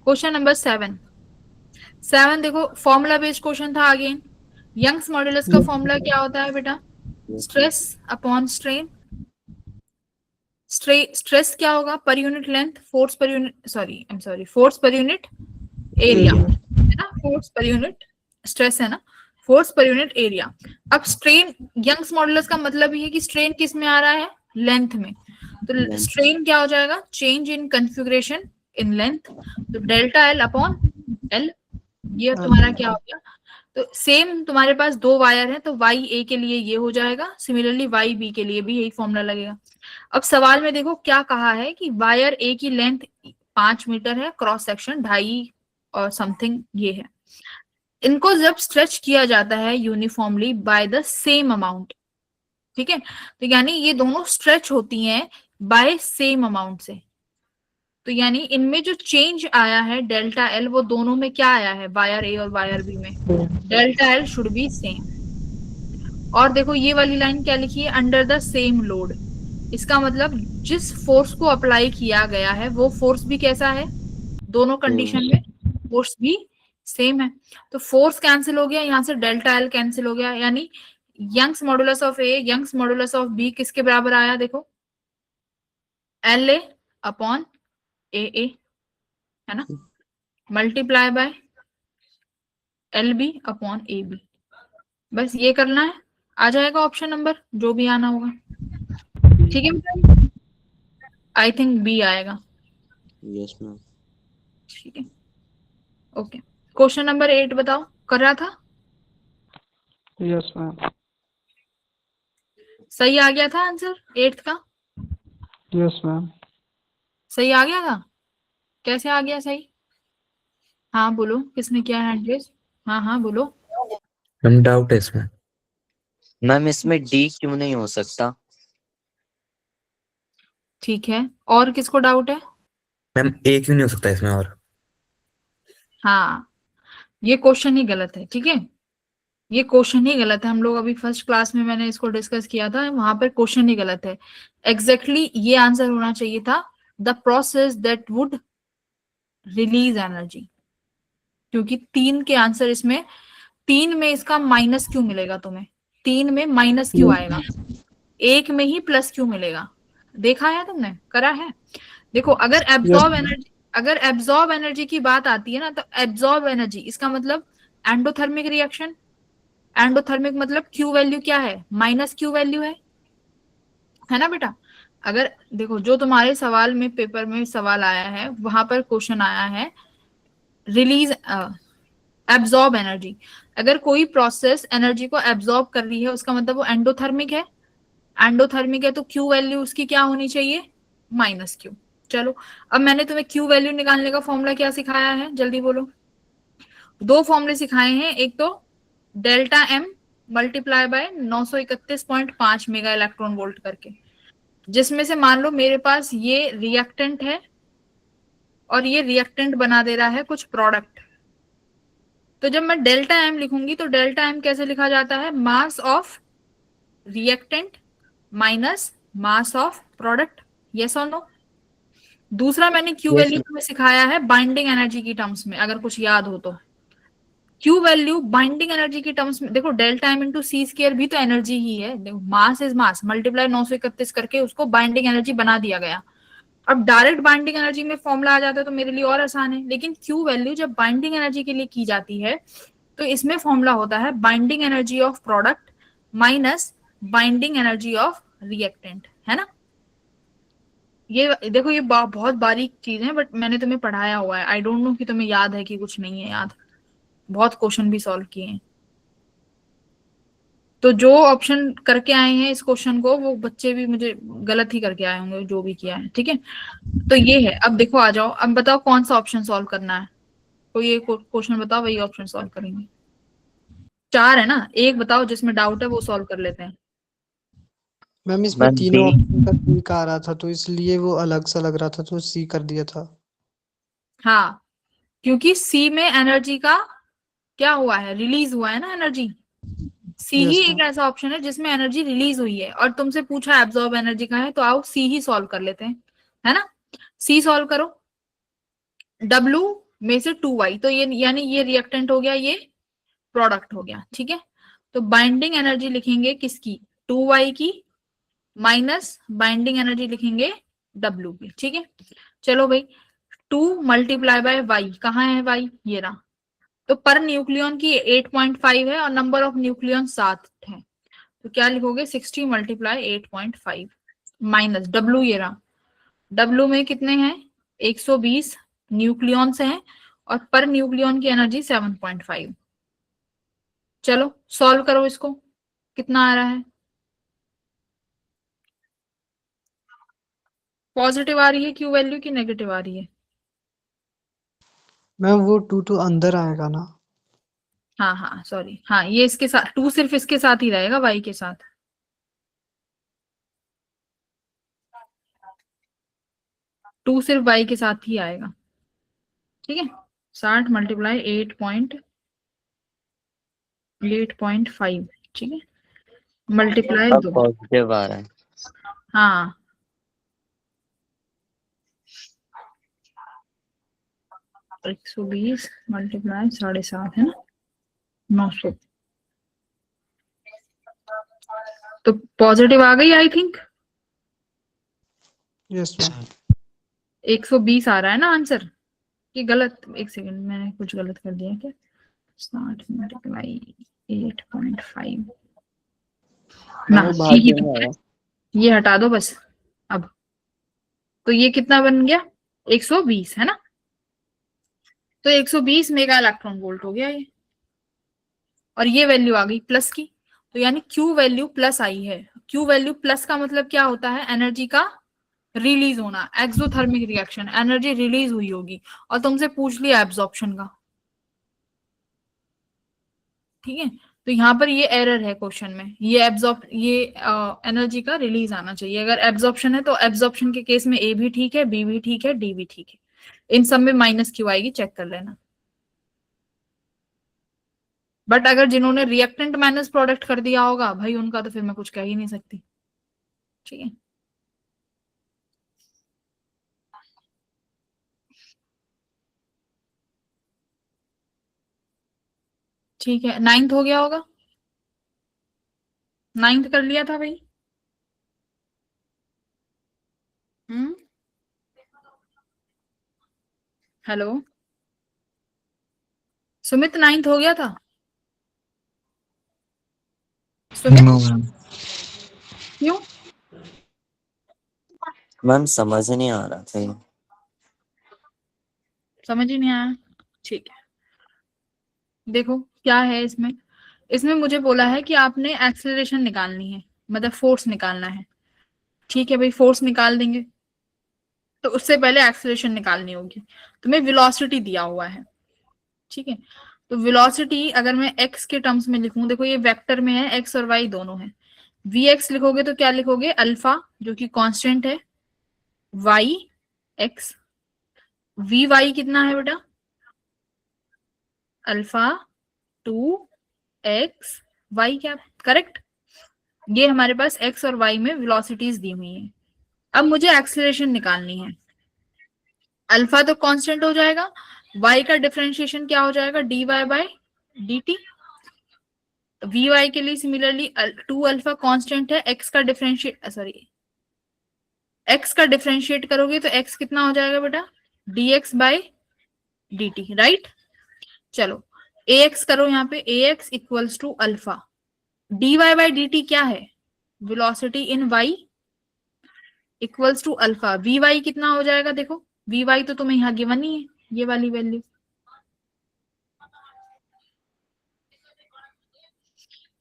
क्वेश्चन नंबर 7 देखो फॉर्मूला बेस्ड क्वेश्चन था अगेन। यंग्स मॉडुलस का फॉर्मूला क्या होता है बेटा, स्ट्रेस अपॉन स्ट्रेन। स्ट्रेस क्या होगा per unit length, force per unit force per unit area, है ना, फोर्स पर यूनिट स्ट्रेस है ना, फोर्स पर यूनिट एरिया। अब स्ट्रेन, यंग्स मॉडुलस का मतलब ये है कि स्ट्रेन किस में आ रहा है, लेंथ में, तो स्ट्रेन क्या हो जाएगा change in configuration in length, तो डेल्टा एल अपॉन एल, ये तुम्हारा क्या हो गया। तो सेम तुम्हारे पास दो वायर है, तो वाई ए के लिए ये हो जाएगा, सिमिलरली वाई बी के लिए भी यही फॉर्मूला लगेगा। अब सवाल में देखो क्या कहा है कि वायर ए की लेंथ 5 मीटर है, क्रॉस सेक्शन 2.5 और समथिंग ये है। इनको जब स्ट्रेच किया जाता है uniformly by the same amount, ठीक है, तो यानी ये दोनों स्ट्रेच होती हैं बाय सेम अमाउंट से, तो यानी इनमें जो चेंज आया है डेल्टा एल वो दोनों में क्या आया है, वायर ए और वायर बी में, delta L should be same. और देखो ये वाली लाइन क्या लिखी है, अंडर द सेम लोड, इसका मतलब जिस फोर्स को अप्लाई किया गया है वो फोर्स भी कैसा है, दोनों कंडीशन में फोर्स भी सेम है। तो फोर्स कैंसिल हो गया, यहाँ से डेल्टा एल कैंसिल हो गया, यानी Young's modulus of A Young's modulus of B किसके बराबर आया, देखो एल ए अपॉन ए, है ना, multiply by L B upon A B, बस ये करना है, आ जाएगा ऑप्शन नंबर जो भी आना होगा, ठीक है। आई थिंक बी आएगा, यस मैम। ठीक है, ओके। क्वेश्चन नंबर 8 बताओ, कर रहा था, यस मैम। सही आ गया था आंसर 8 का, यस मैम। सही आ गया था, कैसे आ गया सही, हाँ बोलो किसने किया हैंड रेज, हाँ हाँ बोलो। मैम डाउट है इसमें। मैम इसमें डी क्यों नहीं हो सकता? ठीक है, और किसको डाउट है, मैम ए क्यों नहीं हो सकता इसमें और? हाँ ये क्वेश्चन ही गलत है, ठीक है, ये क्वेश्चन ही गलत है, हम लोग अभी फर्स्ट क्लास में मैंने इसको डिस्कस किया था, वहां पर क्वेश्चन ही गलत है, एग्जैक्टली ये आंसर होना चाहिए था, the process that would release energy, क्योंकि 3 के आंसर इसमें, 3 में इसका माइनस क्यों मिलेगा तुम्हें, 3 में माइनस क्यों आएगा, 1 में ही प्लस क्यों मिलेगा, देखा है तुमने, करा है, देखो अगर एब्जॉर्ब एनर्जी, अगर एब्जॉर्ब एनर्जी की बात आती है ना, तो एब्जॉर्ब एनर्जी इसका मतलब एंडोथर्मिक रिएक्शन, एंडोथर्मिक मतलब क्यू वैल्यू क्या है, माइनस क्यू वैल्यू है ना बेटा। अगर देखो जो तुम्हारे सवाल में पेपर में सवाल आया है वहां पर क्वेश्चन आया है रिलीज एब्जॉर्ब एनर्जी, अगर कोई प्रोसेस एनर्जी को एब्जॉर्ब कर रही है उसका मतलब वो एंडोथर्मिक है, एंडोथर्मिक है तो क्यू वैल्यू उसकी क्या होनी चाहिए, माइनस क्यू। चलो अब मैंने तुम्हें क्यू वैल्यू निकालने का फॉर्मूला क्या सिखाया है, जल्दी बोलो, 2 फॉर्मूले सिखाए हैं, एक तो delta M multiply by 931.5 mega electron volt करके, जिसमें से मान लो मेरे पास ये रिएक्टेंट है और ये रिएक्टेंट बना दे रहा है कुछ प्रोडक्ट, तो जब मैं डेल्टा एम लिखूंगी तो डेल्टा एम कैसे लिखा जाता है, mass of reactant minus mass of product, yes और नो। दूसरा मैंने क्यू यस वैल्यू तुम्हें सिखाया है बाइंडिंग एनर्जी की टर्म्स में, अगर कुछ याद हो तो क्यू वैल्यू बाइंडिंग एनर्जी की टर्म्स में, देखो डेल्टा एम इंटू सी स्क्वायर भी तो एनर्जी ही है, देखो मास इज मास मल्टीप्लाई 931 करके उसको बाइंडिंग एनर्जी बना दिया गया। अब डायरेक्ट बाइंडिंग एनर्जी में फॉर्मूला आ जाता है तो मेरे लिए और आसान है, लेकिन क्यू वैल्यू जब बाइंडिंग एनर्जी के लिए की जाती है तो इसमें फॉर्मूला होता है binding energy of product minus binding energy of reactant, है ना। ये देखो ये बहुत बारीक चीज है, बट मैंने तुम्हें पढ़ाया हुआ है, आई डोंट नो कि तुम्हें याद है कि कुछ नहीं है याद, बहुत क्वेश्चन भी सॉल्व किए हैं, तो जो ऑप्शन करके आए हैं इस क्वेश्चन को वो बच्चे भी मुझे गलत ही करके आए होंगे जो भी किया है, ठीक है। तो ये है, अब देखो आ जाओ, अब बताओ कौन सा ऑप्शन सॉल्व करना है, कोई एक क्वेश्चन बताओ वही ऑप्शन सॉल्व करेंगे, 4 है ना, एक बताओ जिसमें डाउट है वो सॉल्व कर लेते हैं। मैम इसमें मैम तीनों डी। ऑप्शन का सी का आ रहा था तो इसलिए वो अलग सा लग रहा था तो सी कर दिया था। हाँ क्योंकि सी में एनर्जी का क्या हुआ है, रिलीज हुआ है ना एनर्जी, सी ही यस एक मैम। ऐसा ऑप्शन है जिसमें एनर्जी रिलीज हुई है, और तुमसे पूछा एब्जॉर्ब एनर्जी का है तो आओ सी ही सॉल्व कर लेते हैं, है ना। सी सॉल्व करो, W में से 2y, तो ये यानी ये रिएक्टेंट हो गया, ये प्रोडक्ट हो गया, ठीक है। तो बाइंडिंग एनर्जी लिखेंगे किसकी, 2y की, माइनस बाइंडिंग एनर्जी लिखेंगे W की, ठीक है। चलो भाई 2 मल्टीप्लाई बाय y, कहाँ है y, ये रहा, तो पर न्यूक्लियन की 8.5 है और नंबर ऑफ न्यूक्लियन 7 है, तो क्या लिखोगे 60 मल्टीप्लाई 8.5 माइनस W, ये रहा, W में कितने हैं 120 न्यूक्लियॉन्स हैं और पर न्यूक्लियॉन की एनर्जी 7.5। चलो सॉल्व करो इसको, कितना आ रहा है, पॉजिटिव आ रही है क्यू वैल्यू की नेगेटिव आ रही है, मैम वो 2 अंदर आएगा ना? हाँ हाँ सॉरी, हाँ ये इसके साथ 2 सिर्फ इसके साथ ही रहेगा y के साथ। टू सिर्फ y के साथ ही आएगा, ठीक है। 60 मल्टीप्लाई 8.5, ठीक है, मल्टीप्लाई अब 2। पॉजिटिव आ रहा है। हाँ 120 मल्टीप्लाई 7.5 है ना, 900। तो पॉजिटिव आ गई आई थिंक। Yes ma'am. 120 आ रहा है ना आंसर, कि गलत? एक सेकंड, मैंने कुछ गलत कर दिया क्या? 60 मल्टीप्लाई 8.5 ना, वो बाहर यही देना तो है। आएगा। ये हटा दो बस अब। तो ये कितना बन गया? 120 है ना। तो 120 मेगा इलेक्ट्रॉन वोल्ट हो गया ये, और ये वैल्यू आ गई प्लस की। तो यानी Q वैल्यू प्लस आई है। Q वैल्यू प्लस का मतलब क्या होता है? एनर्जी का रिलीज होना, एक्सोथर्मिक रिएक्शन, एनर्जी रिलीज हुई होगी। और तुमसे पूछ लिया एब्जॉर्प्शन का, ठीक है। तो यहाँ पर ये एरर है क्वेश्चन में, ये एनर्जी का रिलीज आना चाहिए। अगर एब्जॉर्प्शन है तो एब्जॉर्प्शन के केस में ए भी ठीक है, बी भी ठीक है, डी भी ठीक है। इन सब में माइनस क्यू आएगी, चेक कर लेना। बट अगर जिन्होंने रिएक्टेंट माइनस प्रोडक्ट कर दिया होगा भाई, उनका तो फिर मैं कुछ कह ही नहीं सकती, ठीक है। ठीक है, 9th हो गया होगा, 9th कर लिया था भाई। हम्म, हेलो सुमित, 9th हो गया था सुमित? No ma'am. क्यों? मैम समझ नहीं आ रहा था ये। समझ ही नहीं आया, ठीक है। देखो क्या है इसमें, इसमें मुझे बोला है कि आपने एक्सेलरेशन निकालनी है, मतलब फोर्स निकालना है, ठीक है भाई। फोर्स निकाल देंगे, तो उससे पहले एक्सेलरेशन निकालनी होगी। तुम्हें वेलोसिटी दिया हुआ है, ठीक है। तो वेलोसिटी अगर मैं एक्स के टर्म्स में लिखूं, देखो ये वेक्टर में है, एक्स और वाई दोनों है। वी एक्स लिखोगे तो क्या लिखोगे? अल्फा, जो कि कांस्टेंट है, वाई एक्स। वी वाई कितना है बेटा? Alpha 2 X Y cap, correct. ये हमारे पास एक्स और वाई में वेलोसिटीज दी हुई है। अब मुझे एक्सेलरेशन निकालनी है। अल्फा तो कांस्टेंट हो जाएगा, वाई का डिफरेंशिएशन क्या हो जाएगा? D Y by D T. V Y के लिए सिमिलरली 2 अल्फा कांस्टेंट है, एक्स का डिफरेंशिएट करोगे तो एक्स कितना हो जाएगा बेटा? D X by D T, right. चलो ए एक्स करो, यहाँ पे A X equals to alpha, D Y by D T क्या है? Velocity in Y equals to alpha. V Y कितना हो जाएगा? देखो वी वाई तो तुम्हें यहाँ गिवन ही है, ये वाली वैल्यू।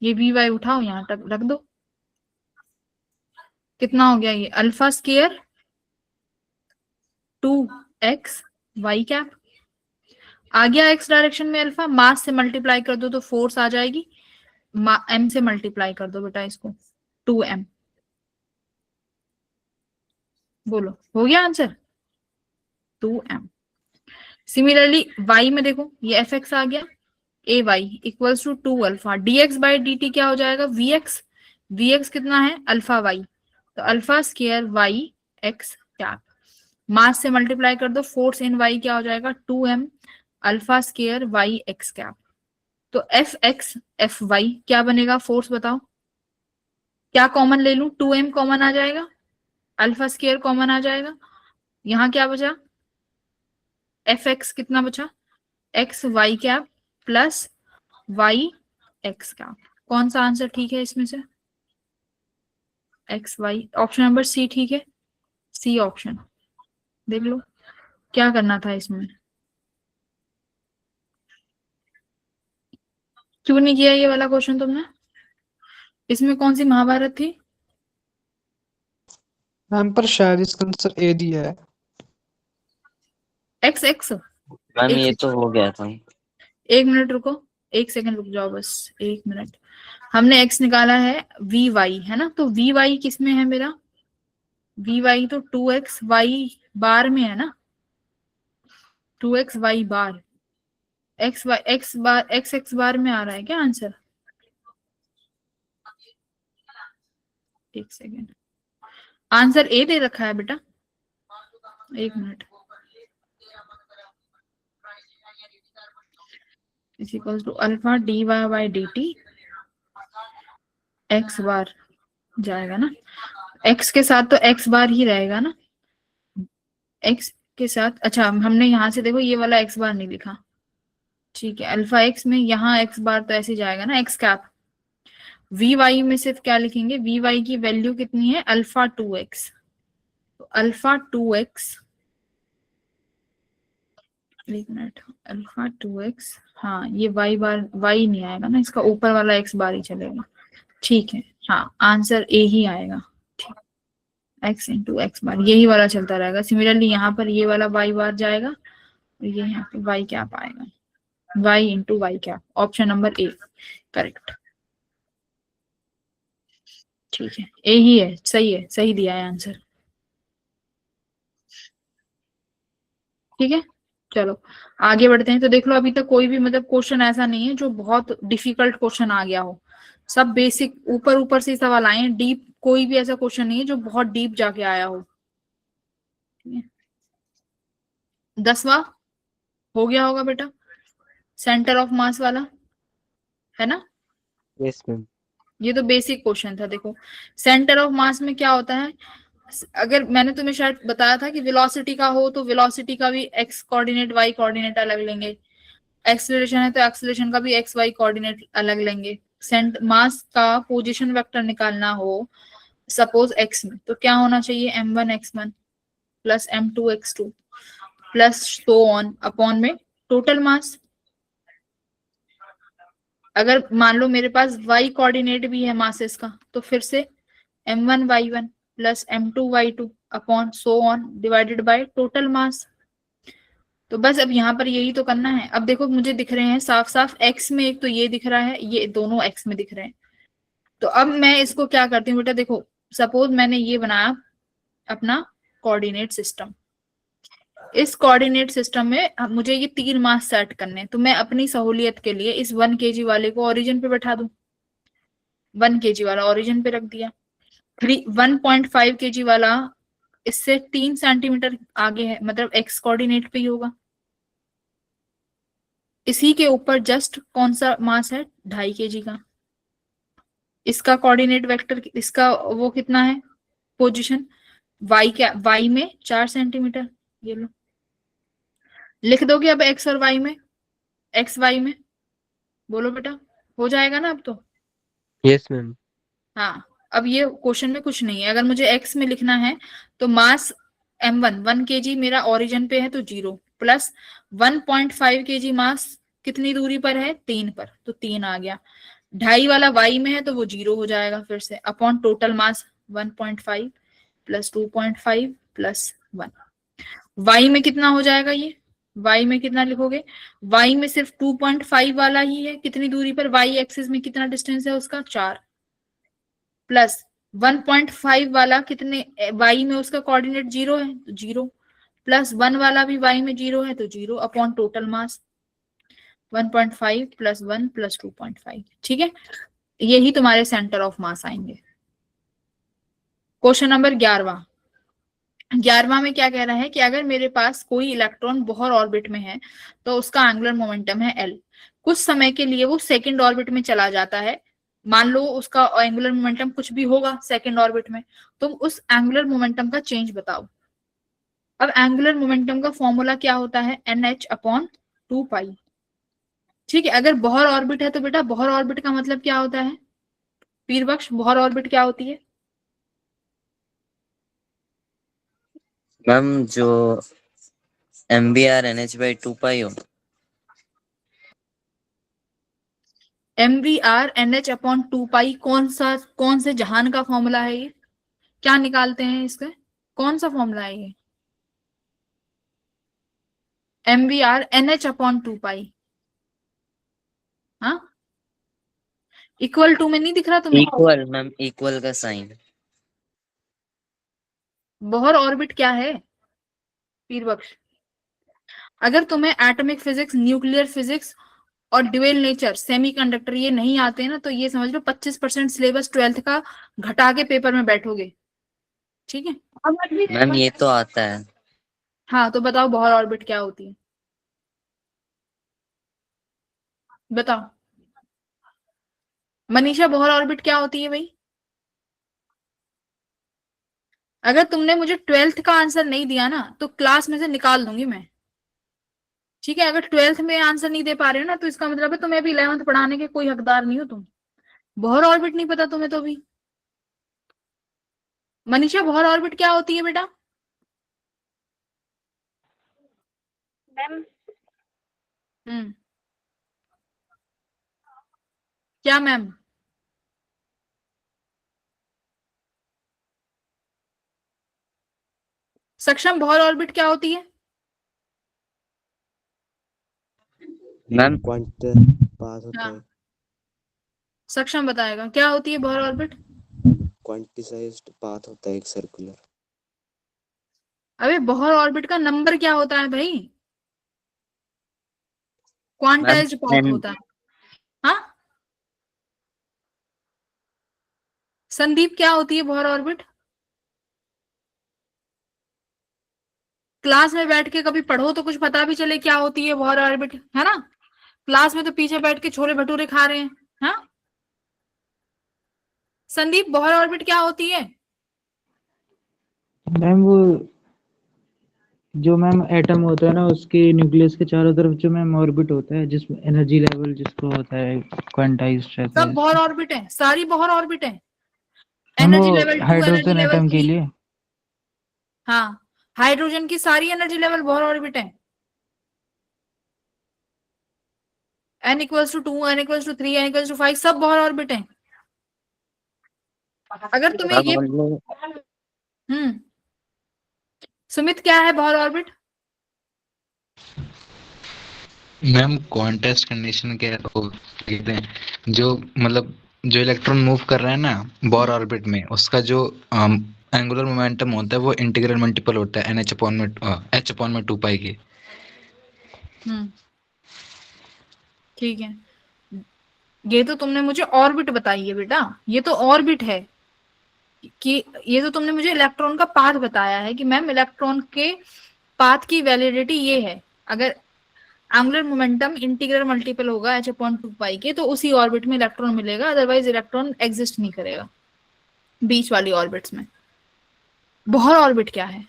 ये वी वाई उठाओ, यहाँ तक रख दो। कितना हो गया ये? Alpha square 2 X Y cap. आ गया एक्स डायरेक्शन में अल्फा, मास से मल्टीप्लाई कर दो तो फोर्स आ जाएगी, एम से मल्टीप्लाई कर दो बेटा इसको, 2m। बोलो हो गया आंसर? 2m। सिमिलरली y में देखो, ये एफ एक्स आ गया, A Y equals to 2 alpha, D X by D T क्या हो जाएगा? V X. वी एक्स कितना है? अल्फा वाई, तो alpha square Y X cap. Mass से मल्टीप्लाई कर दो, फोर्स इन वाई क्या हो जाएगा? 2m alpha square Y X cap. तो एफ एक्स एफ वाई क्या बनेगा? फोर्स बताओ, क्या कॉमन ले लूं? 2m कॉमन आ जाएगा, अल्फा स्केयर कॉमन आ जाएगा, यहाँ क्या बचा? एफ एक्स कितना बचा? X Y cap plus Y X cap. कौन सा आंसर ठीक है इसमें से? X Y, option number C ठीक है, सी ऑप्शन। देख लो क्या करना था इसमें, क्यों नहीं किया ये वाला क्वेश्चन तुमने? इसमें कौन सी महाभारत थी? मैम पर शायद इसका आंसर ए दिया है। एक्स एक्स मैम एक ये तो हो गया था। 1 मिनट रुको, 1 सेकंड रुक जाओ, बस 1 मिनट। हमने x निकाला है वी वाई, है ना, तो वी वाई किस में है मेरा, वी वाई तो 2x वाई बार में है ना, 2x Y bar, X Y X bar X bar में आ रहा है क्या आंसर। 1 सेकंड, आंसर ए दे रखा है बेटा, 1 minute. Is equal to alpha D Y by D T X bar जाएगा ना, एक्स के साथ तो एक्स बार ही रहेगा ना, एक्स के साथ। अच्छा हमने यहाँ से देखो ये वाला एक्स बार नहीं लिखा, ठीक है, अल्फा एक्स में यहाँ एक्स बार तो ऐसे जाएगा ना, एक्स कैप। वी वाई में सिर्फ क्या लिखेंगे, वी वाई की वैल्यू कितनी है, अल्फा 2x, तो alpha 2x, 1 minute, alpha 2x, हाँ ये वाई बार, वाई नहीं आएगा ना, इसका ऊपर वाला एक्स बार ही चलेगा, ठीक है, हाँ आंसर ए ही आएगा, ठीक, एक्स इंटू एक्स बार यही वाला चलता रहेगा। सिमिलरली यहाँ पर ये वाला वाई बार जाएगा और ये यहाँ पे वाई कैप आएगा, Y into Y cap, option number A correct, ठीक है, ए ही है, सही है, सही दिया है आंसर, ठीक है। चलो आगे बढ़ते हैं, तो देख लो अभी तक कोई भी मतलब क्वेश्चन ऐसा नहीं है जो बहुत डिफिकल्ट क्वेश्चन आ गया हो, सब बेसिक ऊपर ऊपर से सवाल आए हैं, डीप कोई भी ऐसा क्वेश्चन नहीं है जो बहुत डीप जाके आया हो, ठीक है। 10वां हो गया होगा बेटा, सेंटर ऑफ मास वाला, है ना, यस मैम। ये तो बेसिक क्वेश्चन था। देखो सेंटर ऑफ मास में क्या होता है, अगर मैंने तुम्हें शायद बताया था कि वेलोसिटी का हो तो वेलोसिटी का भी एक्स कोऑर्डिनेट वाई कोऑर्डिनेट अलग लेंगे, एक्सेलरेशन है तो एक्सेलरेशन का भी एक्स वाई कोऑर्डिनेट अलग लेंगे। सेंट मास का पोजीशन वेक्टर निकालना हो सपोज एक्स में, तो क्या होना चाहिए, m1 x1 plus m2 x2 plus so on upon में टोटल मास। अगर मान लो मेरे पास y कोऑर्डिनेट भी है मासेस का, तो फिर से m1 y1 plus m2 y2 upon so on divided by total mass. तो बस अब यहाँ पर यही तो करना है। अब देखो मुझे दिख रहे हैं साफ साफ x में, एक तो ये दिख रहा है, ये दोनों x में दिख रहे हैं, तो अब मैं इसको क्या करती हूँ बेटा, देखो सपोज मैंने ये बनाया अपना कोऑर्डिनेट सिस्टम, इस कोऑर्डिनेट सिस्टम में अब मुझे ये 3 मास सेट करने हैं, तो मैं अपनी सहूलियत के लिए इस 1 kg वाले को ओरिजिन पे बैठा दूं, 1 kg वाला ओरिजिन पे रख दिया, 1.5 kg वाला इससे 3 सेंटीमीटर आगे है, मतलब एक्स कोऑर्डिनेट पे ही होगा। इसी के ऊपर जस्ट कौन सा मास है, 2.5 kg का, इसका कोऑर्डिनेट वेक्टर, इसका वो कितना है पोजीशन, वाई क्या, वाई में 4 सेंटीमीटर, ये लो लिख दोगे अब एक्स और वाई में, एक्स वाई में, बोलो बेटा, हो जाएगा ना अब तो। Yes ma'am. हाँ अब ये क्वेश्चन में कुछ नहीं है, अगर मुझे एक्स में लिखना है तो मास m1 1 kg मेरा ओरिजिन पे है तो 0 प्लस 1.5 kg मास कितनी दूरी पर है, 3 पर, तो 3 आ गया, 2.5 वाला वाई में है तो वो 0 हो जाएगा फिर से, upon total mass 1.5 plus 2.5 plus 1, Y में कितना हो जाएगा ये, वाई में कितना लिखोगे, वाई में सिर्फ 2.5 वाला ही है, कितनी दूरी पर, वाई एक्सिस में कितना डिस्टेंस है उसका 4, प्लस 1.5 वाला कितने, वाई में उसका कोऑर्डिनेट 0 है तो 0, प्लस 1 वाला भी वाई में 0 है तो 0 upon total mass 1.5 plus 1 plus 2.5, ठीक है, यही तुम्हारे सेंटर ऑफ मास आएंगे। क्वेश्चन नंबर 11वां में क्या कह रहा है कि अगर मेरे पास कोई इलेक्ट्रॉन बोहर ऑर्बिट में है तो उसका एंगुलर मोमेंटम है L, कुछ समय के लिए वो सेकंड ऑर्बिट में चला जाता है, मान लो उसका एंगुलर मोमेंटम कुछ भी होगा सेकंड ऑर्बिट में, तुम उस एंगुलर मोमेंटम का चेंज बताओ। अब एंगुलर मोमेंटम का फॉर्मूला क्या होता है, NH/2π, ठीक है। अगर बोहर ऑर्बिट है तो बेटा बोहर ऑर्बिट का मतलब क्या होता है, पीरबक्श बोहर ऑर्बिट क्या होती है, मैम जो MBR/NH/2π हो। MVR/NH/2π कौन से जहान का फॉर्मूला है, ये क्या निकालते हैं इसका, कौन सा फॉर्मूला है ये, MVR NH/2 पाई। हाँ, इक्वल टू में नहीं दिख रहा तुम्हें? इक्वल मैम, इक्वल का साइन। बोहर ऑर्बिट क्या है पीर बख्श? अगर तुम्हें एटॉमिक फिजिक्स, न्यूक्लियर फिजिक्स और ड्यूअल नेचर, सेमीकंडक्टर ये नहीं आते हैं ना, तो ये समझ लो 25% सिलेबस 12th का घटा के पेपर में बैठोगे। ठीक है, मैम ये तो आता है। हाँ तो बताओ बोहर ऑर्बिट क्या होती है, बताओ मनीषा, बोहर ऑर्बिट क्या होती है भाई? अगर तुमने मुझे 12th का आंसर नहीं दिया ना तो क्लास में से निकाल दूंगी मैं। ठीक है, अगर 12th में आंसर नहीं दे पा रहे हो ना तो इसका मतलब है तुम्हें अभी 11th पढ़ाने के कोई हकदार नहीं हो तुम। बोहर ऑर्बिट नहीं पता तुम्हें तो भी। मनीषा, बोहर ऑर्बिट क्या होती है बेटा? मैम हम्म, क्या मैम? सक्षम, बोहर ऑर्बिट क्या होती है? मैम पाथ होता हाँ, है, सक्षम बताएगा क्या होती है बोहर ऑर्बिट। क्वांटिसाइज्ड पाथ होता है एक सर्कुलर। अबे बोहर ऑर्बिट का नंबर क्या होता है भाई? क्वांटाइज्ड पाथ मैम होता है। हाँ, संदीप क्या होती है बोहर ऑर्बिट? क्लास में बैठ के कभी पढ़ो तो कुछ पता भी चले क्या होती है बोहर ऑर्बिट, है ना? क्लास में तो पीछे बैठ के छोले भटूरे खा रहे हैं। हाँ संदीप, बोहर ऑर्बिट क्या होती है? मैम वो जो मैम एटम होता है ना, उसके न्यूक्लियस के चारों तरफ जो मैम ऑर्बिट होता है, जिसमें एनर्जी लेवल जिसको होता है क्वांटाइज्ड रहता सब है। बोहर ऑर्बिट है, सारी बोहर ऑर्बिट है। मैम एनर्जी वो level 2, energy hydrogen level atom के 3। लिए। हाँ, हाइड्रोजन की सारी एनर्जी लेवल बोहर ऑर्बिट है। n=2, n=3, n=5 सब बोहर ऑर्बिट है। अगर तुम्हें मैम ये हम्म सुमित, क्या है Bohr orbit? Ma'am quantized condition के वो कहते हैं, जो मतलब जो इलेक्ट्रॉन मूव कर रहा है ना बोर ऑर्बिट में, उसका जो एंगुलर मोमेंटम होता है वो इंटीग्रल मल्टीपल होता है h/2 पाई के। हम्म ठीक है, ये तो तुमने मुझे ऑर्बिट बताई है बेटा, ये तो ऑर्बिट है कि ये तो तुमने मुझे इलेक्ट्रॉन का पाथ बताया है कि मैम इलेक्ट्रॉन के पाथ की वैलिडिटी ये है, अगर एंगुलर मोमेंटम इंटीग्रल मल्टीपल होगा h/2 के तो उसी ऑर्बिट में इलेक्ट्रॉन मिलेगा, अदरवाइज इलेक्ट्रॉन एग्जिस्ट नहीं करेगा बीच वाली ऑर्बिट्स में। बोहर ऑर्बिट क्या है?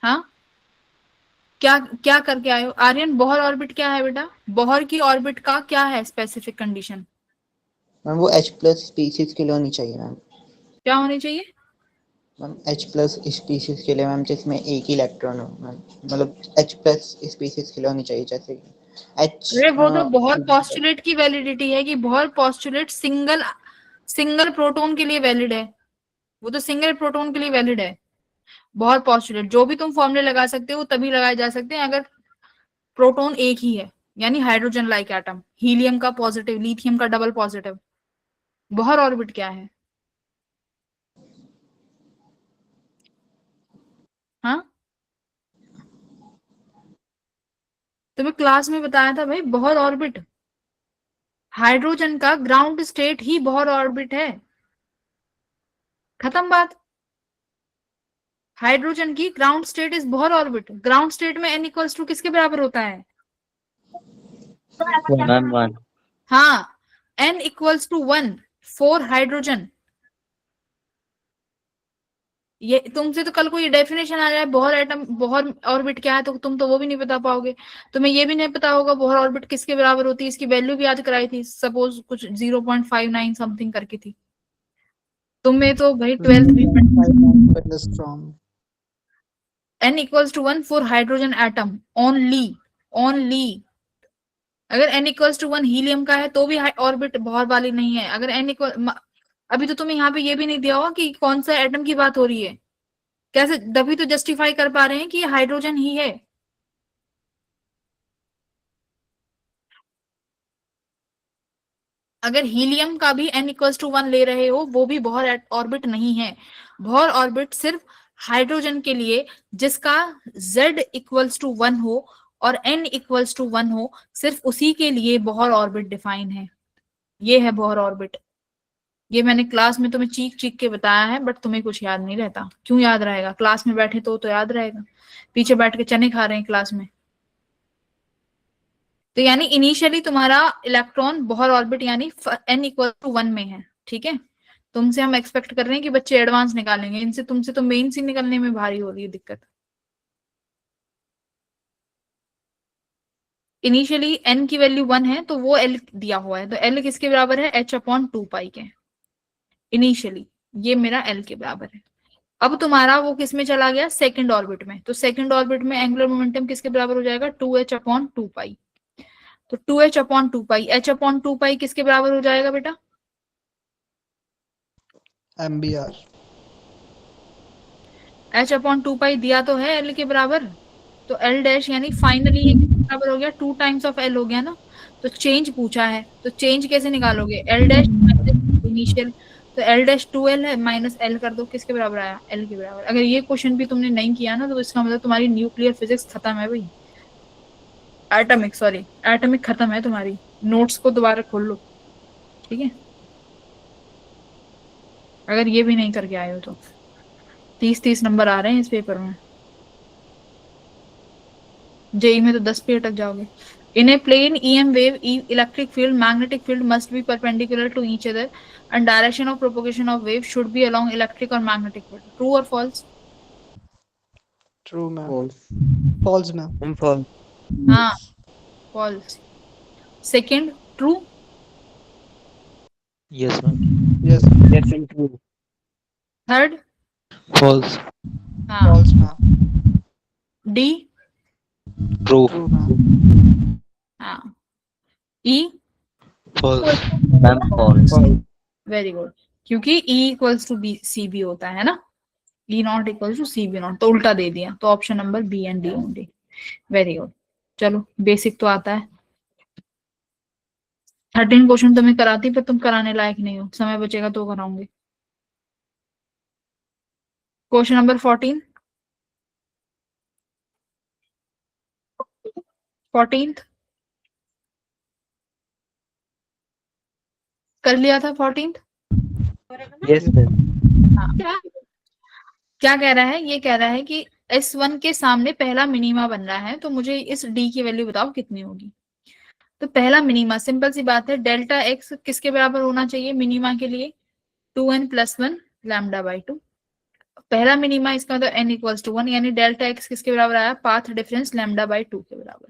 हाँ, क्या क्या करके आए हो आर्यन? बोहर ऑर्बिट क्या है बेटा? बोहर की ऑर्बिट का क्या है स्पेसिफिक कंडीशन? मैम वो H+ स्पीशीज के लिए होनी चाहिए मैम। क्या होनी चाहिए? मैम H+ स्पीशीज के लिए मैम, जिसमें एक ही इलेक्ट्रॉन हो मैम, मतलब H+ स्पीशीज के लिए होनी चाहिए, जैसे H। अरे वो तो बोहर पॉस्टुलेट की वैलिडिटी है कि बोहर पॉस्टुलेट सिंगल प्रोटॉन के लिए वैलिड है, वो तो सिंगल प्रोटॉन के लिए वैलिड है। बोहर पॉस्टुलेट जो भी तुम फॉर्मूले लगा सकते हो तभी लगाए जा सकते हैं अगर प्रोटॉन एक ही है, यानी हाइड्रोजन लाइक एटम, हीलियम का पॉजिटिव, लिथियम का डबल पॉजिटिव। बोहर ऑर्बिट क्या है? हाँ, तुम्हें क्लास में बताया था भाई, बोहर ऑर्बिट हाइड्रोजन का ग्राउंड स्टेट ही बोहर ऑर्बिट है, खत्म बात। हाइड्रोजन की ground state is Bohr orbit. Ground state में n=2 किसके बराबर होता है? मैम 1। हाँ, n=1 फॉर हाइड्रोजन। ये तुमसे तो कल को ये डेफिनेशन आ जाए बोहर एटम, बोहर ऑर्बिट क्या है, तो तुम तो वो भी नहीं बता पाओगे। तुम्हें ये भी नहीं पता होगा बोहर ऑर्बिट किसके बराबर होती है, इसकी वैल्यू भी याद कराई थी, सपोज कुछ 0.59 समथिंग करके थी। तुम्हें तो भाई 12th भी n=1 for hydrogen atom only. अगर n=1 हीलियम का है तो भी ऑर्बिट बोहर वाली नहीं है। अगर अभी तो तुम्हें यहाँ पे ये भी नहीं दिया होगा कि कौन सा एटम की बात हो रही है, कैसे, तभी तो जस्टिफाई कर पा रहे हैं कि ये हाइड्रोजन ही है। अगर हीलियम का भी n=1 ले रहे हो, वो भी बोहर ऑर्बिट नहीं है। बोहर ऑर्बिट सिर्फ हाइड्रोजन के लिए जिसका z=1 हो और n=1 हो, सिर्फ उसी के लिए बोहर ऑर्बिट डिफाइन है। ये है बोहर ऑर्बिट। ये मैंने क्लास में तुम्हें चीख चीख के बताया है, बट तुम्हें कुछ याद नहीं रहता। क्यों याद रहेगा? क्लास में बैठे तो याद रहेगा, पीछे बैठ के चने खा रहे हैं क्लास में। तो यानी इनिशियली तुम्हारा इलेक्ट्रॉन बोहर ऑर्बिट यानी n=1 में है, ठीक है। तुमसे हम एक्सपेक्ट कर रहे हैं कि बच्चे एडवांस निकालेंगे, इनसे तुमसे तो मेन सी निकलने में भारी हो रही है दिक्कत। इनिशियली n की वैल्यू 1 है, तो वो l दिया हुआ है, तो l किसके बराबर है? h/2 के। इनिशियली ये मेरा l के बराबर है। अब तुम्हारा वो किस में चला गया? सेकंड ऑर्बिट में। तो सेकंड ऑर्बिट में एंगुलर मोमेंटम किसके बराबर हो जाएगा? 2h/2 तो 2h/2 h/2 किसके बराबर हो जाएगा बेटा? MBR। h/2 दिया तो है l के बराबर, तो l डैश यानी फाइनली ये किसके बराबर हो गया? 2 टाइम्स ऑफ l हो गया ना। तो चेंज पूछा है, तो चेंज कैसे निकालोगे? l डैश इनिशियल, तो l डैश 2l है, माइनस l कर दो, किसके बराबर आया? l के बराबर। अगर ये क्वेश्चन भी तुमने नहीं किया ना, तो इसका मतलब तुम्हारी न्यूक्लियर फिजिक्स खत्म है भाई। एटॉमिक खत्म है तुम्हारी। नोट्स को दोबारा खोल लो, ठीक है, अगर ये भी नहीं करके आए हो तो। 30 नंबर आ रहे हैं इस पेपर में, जेई में तो 10 पे अटक जाओगे। इन ए plane EM wave, electric field, magnetic field must be perpendicular to each other and direction of propagation of wave should be along electric or magnetic field. True or false? True ma'am. False. False ma'am. हम फॉल हाँ, false. Second, true. Yes ma'am. Yes Yes and true. Third, false. हाँ, false ma'am. D, true. True ma'am. हाँ, E, false. Ma'am false very good, क्योंकि E=B CB होता है ना, E=CB0, तो उल्टा दे दिया, तो option number B and D only. Very good. चलो, बेसिक तो आता है। 13 क्वेश्चन तुम्हें कराती, पर तुम कराने लायक नहीं हो, समय बचेगा तो कराऊंगी। क्वेश्चन नंबर 14, 14th कर लिया था 14th। Yes ma'am. हाँ, क्या कह रहा है? ये कह रहा है कि S1 के सामने पहला मिनीमा बन रहा है, तो मुझे इस D की वैल्यू बताओ कितनी होगी। तो पहला मिनीमा, सिंपल सी बात है, डेल्टा एक्स किसके बराबर होना चाहिए मिनीमा के लिए? 2n+1 λ/2। पहला मिनीमा, इसका मतलब n=1, यानी डेल्टा एक्स किसके बराबर आया? पाथ डिफरेंस λ/2 के बराबर।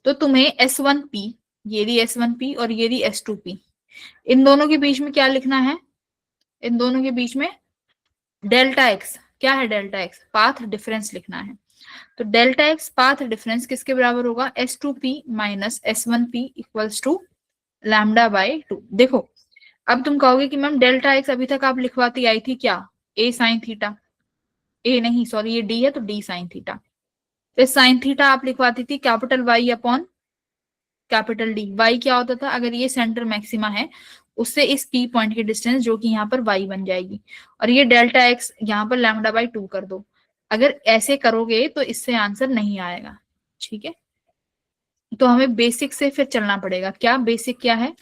तो तुम्हें S1P, ये रही S1P और ये रही S2P, इन दोनों के बीच में क्या लिखना है? इन दोनों के बीच में डेल्टा एक्स, क्या है डेल्टा एक्स? पाथ डिफरेंस लिखना है। तो डेल्टा एक्स पाथ डिफरेंस किसके बराबर होगा? S2P minus S1P equals to λ/2। देखो, अब तुम कहोगे कि मैम डेल्टा एक्स अभी तक आप लिखवाती आई थी क्या? A sin थीटा, ए नहीं सॉरी ये D है, तो D sin थीटा। फिर sin थीटा आप लिखवाती थी capital Y upon capital D। Y क्या होता था? अगर ये सेंटर मैक्सिमा है, उससे इस P पॉइंट की डिस्टेंस, जो कि यहाँ पर Y बन जाएगी, और ये डेल्टा एक्स यहाँ पर λ/2 कर दो। अगर ऐसे करोगे तो इससे आंसर नहीं आएगा, ठीक है। तो हमें बेसिक से फिर चलना पड़ेगा। क्या बेसिक क्या है?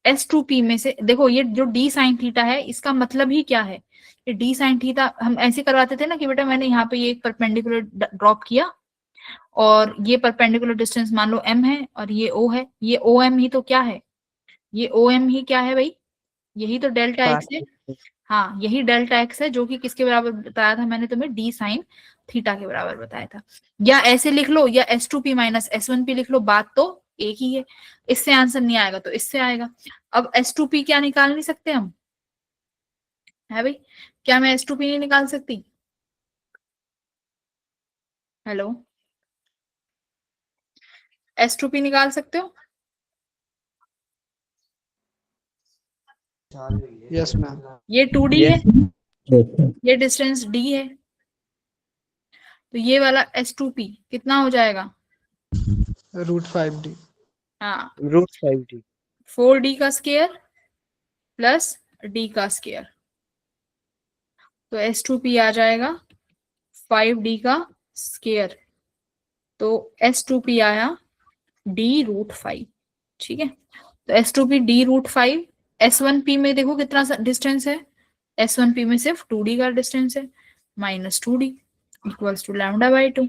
S2P में से देखो, ये जो D sin थीटा है, इसका मतलब ही क्या है? ये D sin थीटा हम ऐसे करवाते थे ना कि बेटा मैंने यहाँ पे ये एक परपेंडिकुलर ड्रॉप किया, और ये परपेंडिकुलर डिस्टेंस मान लो m है, और ये O है, ये OM ही तो क्या है? ये OM ही क्या है भाई? यही तो डेल्टा एक्स है। हाँ, यही डेल्टा एक्स है, जो कि किसके बराबर बताया था मैंने तुम्हें? D sin थीटा के बराबर बताया था। या ऐसे लिख लो, या S2P माइनस S1P लिख लो, बात तो एक ही है। इससे आंसर नहीं आएगा तो इससे आएगा। अब S2P क्या निकाल नहीं सकते हम? है भाई, क्या मैं S2P नहीं निकाल सकती? हेलो, S2P निकाल सकते हो? Yes ma'am. ये 2D है, Yes. ये डिस्टेंस D है, तो ये वाला S2P कितना हो जाएगा? √5d। हाँ, √5d। 4D का स्केयर प्लस D का स्केयर, तो S2P आ जाएगा 5D का स्केयर, तो S2P आया D√5। ठीक है, तो S2P D√5। S1P में देखो कितना डिस्टेंस है, S1P में सिर्फ 2D का डिस्टेंस है, -2D equals to λ/2।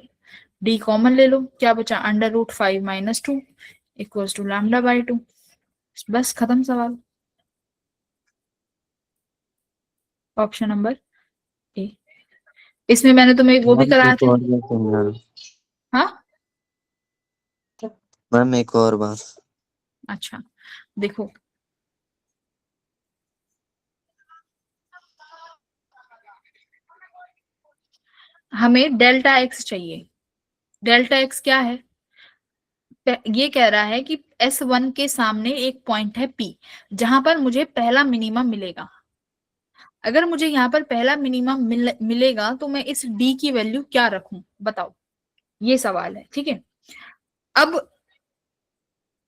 D common ले लो, क्या बचा, √5 - 2 इक्वल्स टू λ/2। बस खत्म सवाल। ऑप्शन नंबर ए। इसमें मैंने तुम्हें वो भी मैम कराया एक था। और बार सुनना। हाँ, मैम एक और बार। अच्छा देखो, हमें डेल्टा एक्स चाहिए। डेल्टा एक्स क्या है? ये कह रहा है कि S1 के सामने एक पॉइंट है P, जहां पर मुझे पहला मिनिमम मिलेगा। अगर मुझे यहाँ पर पहला मिनिमम मिलेगा तो मैं इस D की वैल्यू क्या रखूं, बताओ, ये सवाल है। ठीक है, अब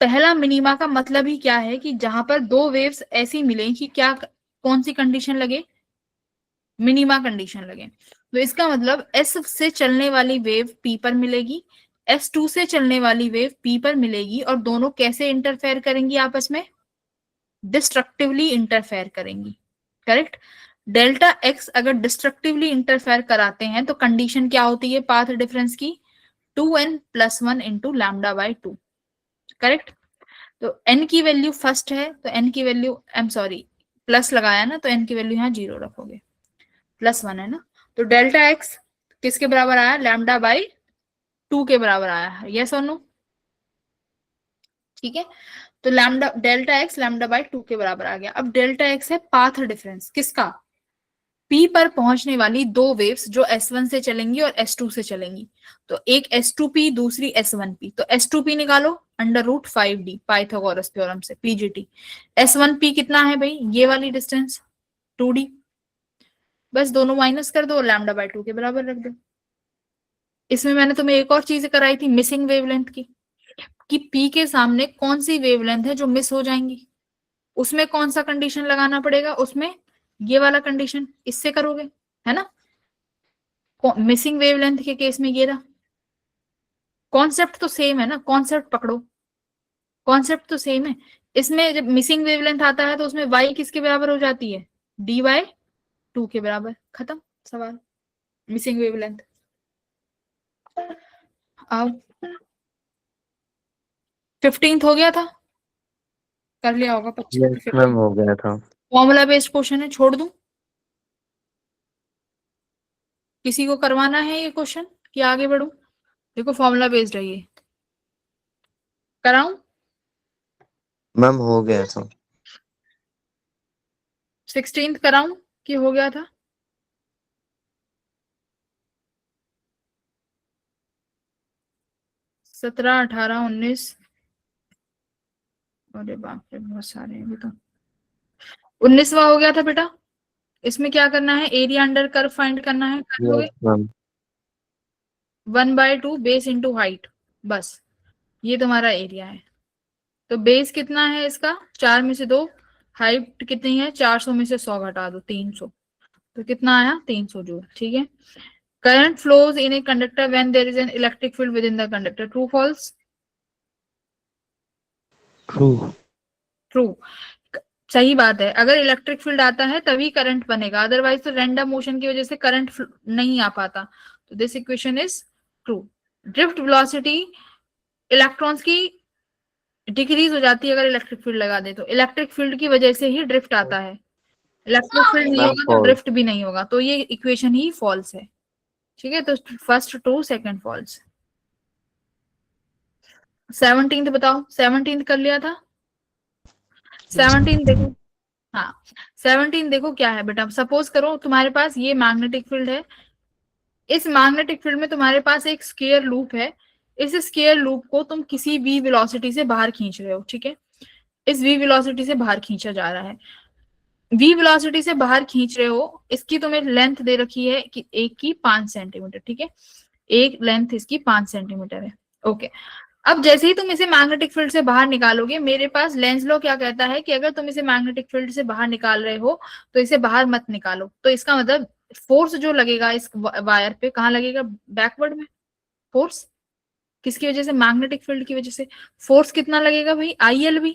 पहला मिनिमा का मतलब ही क्या है कि जहां पर दो वेव्स ऐसी मिले कि क्या, कौन सी कंडीशन लगे, मिनिमा कंडीशन लगे। तो इसका मतलब S से चलने वाली वेव P पर मिलेगी, S2 से चलने वाली वेव P पर मिलेगी, और दोनों कैसे इंटरफेयर करेंगी आपस में, डिस्ट्रक्टिवली इंटरफेयर करेंगी। करेक्ट। डेल्टा एक्स अगर डिस्ट्रक्टिवली इंटरफेयर कराते हैं तो कंडीशन क्या होती है पाथ डिफरेंस की, 2n+1 इंटू λ/2। करेक्ट। तो n की वैल्यू फर्स्ट है, तो n की value, I am sorry, plus लगाया ना, तो n की वैल्यू यहाँ 0 रखोगे, +1 है ना। तो डेल्टा एक्स किसके बराबर आया, λ/2 के बराबर आया है, यस और नो। ठीक है, तो लैम्डा, डेल्टा एक्स λ/2 के बराबर आ गया। अब डेल्टा एक्स है पाथ डिफरेंस किसका, P पर पहुंचने वाली दो वेव्स जो S1 से चलेंगी और S2 से चलेंगी। तो एक S2P, दूसरी S1P। तो S2P निकालो √5D पाइथागोरस थ्योरम से, PGT। S1P कितना है भाई, ये वाली डिस्टेंस 2D, बस दोनों माइनस कर दो, λ/2 के बराबर रख दो। इसमें मैंने तुम्हें एक और चीज कराई थी मिसिंग वेवलेंथ की, कि P के सामने कौन सी वेवलेंथ है जो मिस हो जाएंगी, उसमें कौन सा कंडीशन लगाना पड़ेगा, उसमें ये वाला कंडीशन, इससे करोगे, है ना। मिसिंग वेवलेंथ के केस में ये रहा, कॉन्सेप्ट तो सेम है ना, कॉन्सेप्ट पकड़ो, कॉन्सेप्ट तो सेम है। इसमें जब मिसिंग वेवलेंथ आता है तो उसमें y किसके बराबर हो जाती है, dy/2 के बराबर, खत्म सवाल। Missing wavelength. अब 15th हो गया था, कर लिया होगा 25 यस मैम हो गया था। फॉर्मूला बेस्ड क्वेश्चन है, छोड़ दूं, किसी को करवाना है ये क्वेश्चन कि आगे बढ़ूं? देखो फॉर्मूला बेस्ड है ये, कराऊं? मैम हो गया था। 16th कराऊं कि हो गया था? 17, 18, 19, अरे बाप रे बहुत सारे हैं अभी तो। 19वां हो गया था बेटा। इसमें क्या करना है, एरिया अंडर कर्व फाइंड करना है, कर लोगे। Yes ma'am. 1/2 base into height, बस ये तुम्हारा एरिया है। तो बेस कितना है इसका, 4 में से 2, हाइट कितनी है, 400 में से 100 घटा दो, 300, तो कितना आया, 300 जूल। ठीक है। Current flows in a conductor when there is an electric field within the conductor, true false? True. True, सही बात है। अगर इलेक्ट्रिक फील्ड आता है तभी करंट बनेगा, अदरवाइज तो रैंडम मोशन की वजह से करंट नहीं आ पाता। तो this equation is true. Drift velocity electrons की डिक्रीज हो जाती है अगर इलेक्ट्रिक फील्ड लगा दे, तो इलेक्ट्रिक फील्ड की वजह से ही ड्रिफ्ट आता है, इलेक्ट्रिक फील्ड नहीं मैम होगा तो फॉल्स। ड्रिफ्ट भी नहीं होगा, तो ये इक्वेशन ही फॉल्स है। ठीक है, तो first true, second false. 17th बताओ, 17th कर लिया था? 17 देखो, हाँ 17 देखो क्या है बेटा, सपोज करो तुम्हारे पास ये मैग्नेटिक फील्ड है, इस मैग्नेटिक फील्ड में तुम्हारे पास एक स्क्वायर लूप है, इस स्क्वायर लूप को तुम किसी v वेलोसिटी से बाहर खींच रहे हो। ठीक है, इस v वेलोसिटी से बाहर खींचा जा रहा है, v वेलोसिटी से बाहर खींच रहे हो, इसकी तुम्हें लेंथ दे रखी है कि 1 की 5 सेंटीमीटर। ठीक है, एक लेंथ इसकी 5 सेंटीमीटर है। ओके, अब जैसे ही तुम इसे मैग्नेटिक फील्ड से बाहर निकालोगे, मेरे पास लेंस लॉ क्या कहता है कि अगर तुम इसे मैग्नेटिक फील्ड से बाहर निकाल रहे हो तो इसे बाहर मत निकालो। तो इसका मतलब फोर्स जो लगेगा इस वायर पे कहाँ लगेगा, बैकवर्ड में। फोर्स किसकी वजह से, मैग्नेटिक फील्ड की वजह से। फोर्स कितना लगेगा भाई, ILV।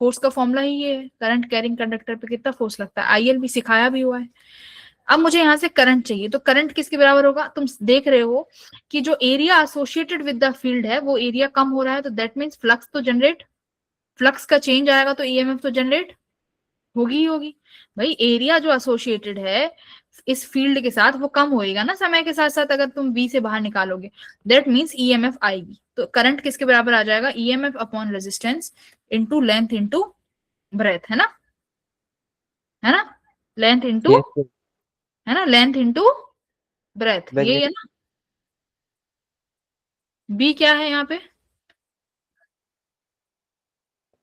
फोर्स का फॉर्मूला ही ये है, करंट कैरिंग कंडक्टर पे कितना फोर्स लगता है, ILV सिखाया भी हुआ है। अब मुझे यहां से करंट चाहिए, तो करंट किसके बराबर होगा, तुम देख रहे हो कि जो area associated with the field है वो एरिया कम हो रहा है, तो दैट मीन्स फ्लक्स तो जनरेट, फ्लक्स का चेंज आएगा तो EMF तो जनरेट होगी ही होगी। भाई एरिया जो एसोसिएटेड है इस फील्ड के साथ वो कम होएगा ना समय के साथ साथ, अगर तुम V से बाहर निकालोगे, दैट मीन्स EMF आएगी। तो करंट किसके बराबर आ जाएगा, EMF upon resistance into length into breadth, है ना, है ना, लेंथ इंटू, यस है ना, लेंथ इंटू ब्रेथ, ये है ना। B क्या है यहाँ पे,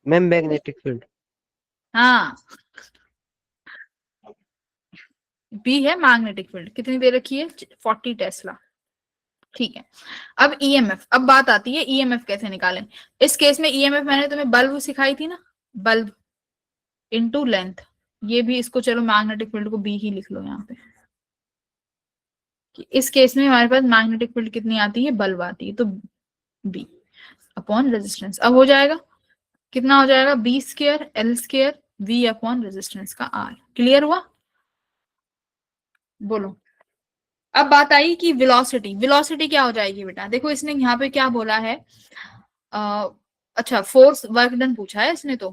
मैम, मैग्नेटिक फील्ड। हाँ B है मैग्नेटिक फील्ड, कितनी दे रखी है 40 टेस्ला। ठीक है, अब EMF, अब बात आती है EMF कैसे निकालें। इस केस में EMF मैंने तुम्हें बल्ब सिखाई थी ना, बल्ब इनटू लेंथ, ये भी इसको चलो मैग्नेटिक फील्ड को B ही लिख लो यहाँ पे, कि इस केस में हमारे पास मैग्नेटिक फील्ड कितनी आती है, बल्ब आती है, तो B अपॉन रेजिस्टेंस। अब हो जाएगा, कितना हो जाएगा, B square L square V upon resistance का R। क्लियर हुआ, बोलो। अब बात आई कि वेलोसिटी, वेलोसिटी क्या हो जाएगी बेटा, देखो इसने यहाँ पे क्या बोला है, अच्छा फोर्स वर्क डन पूछा है इसने, तो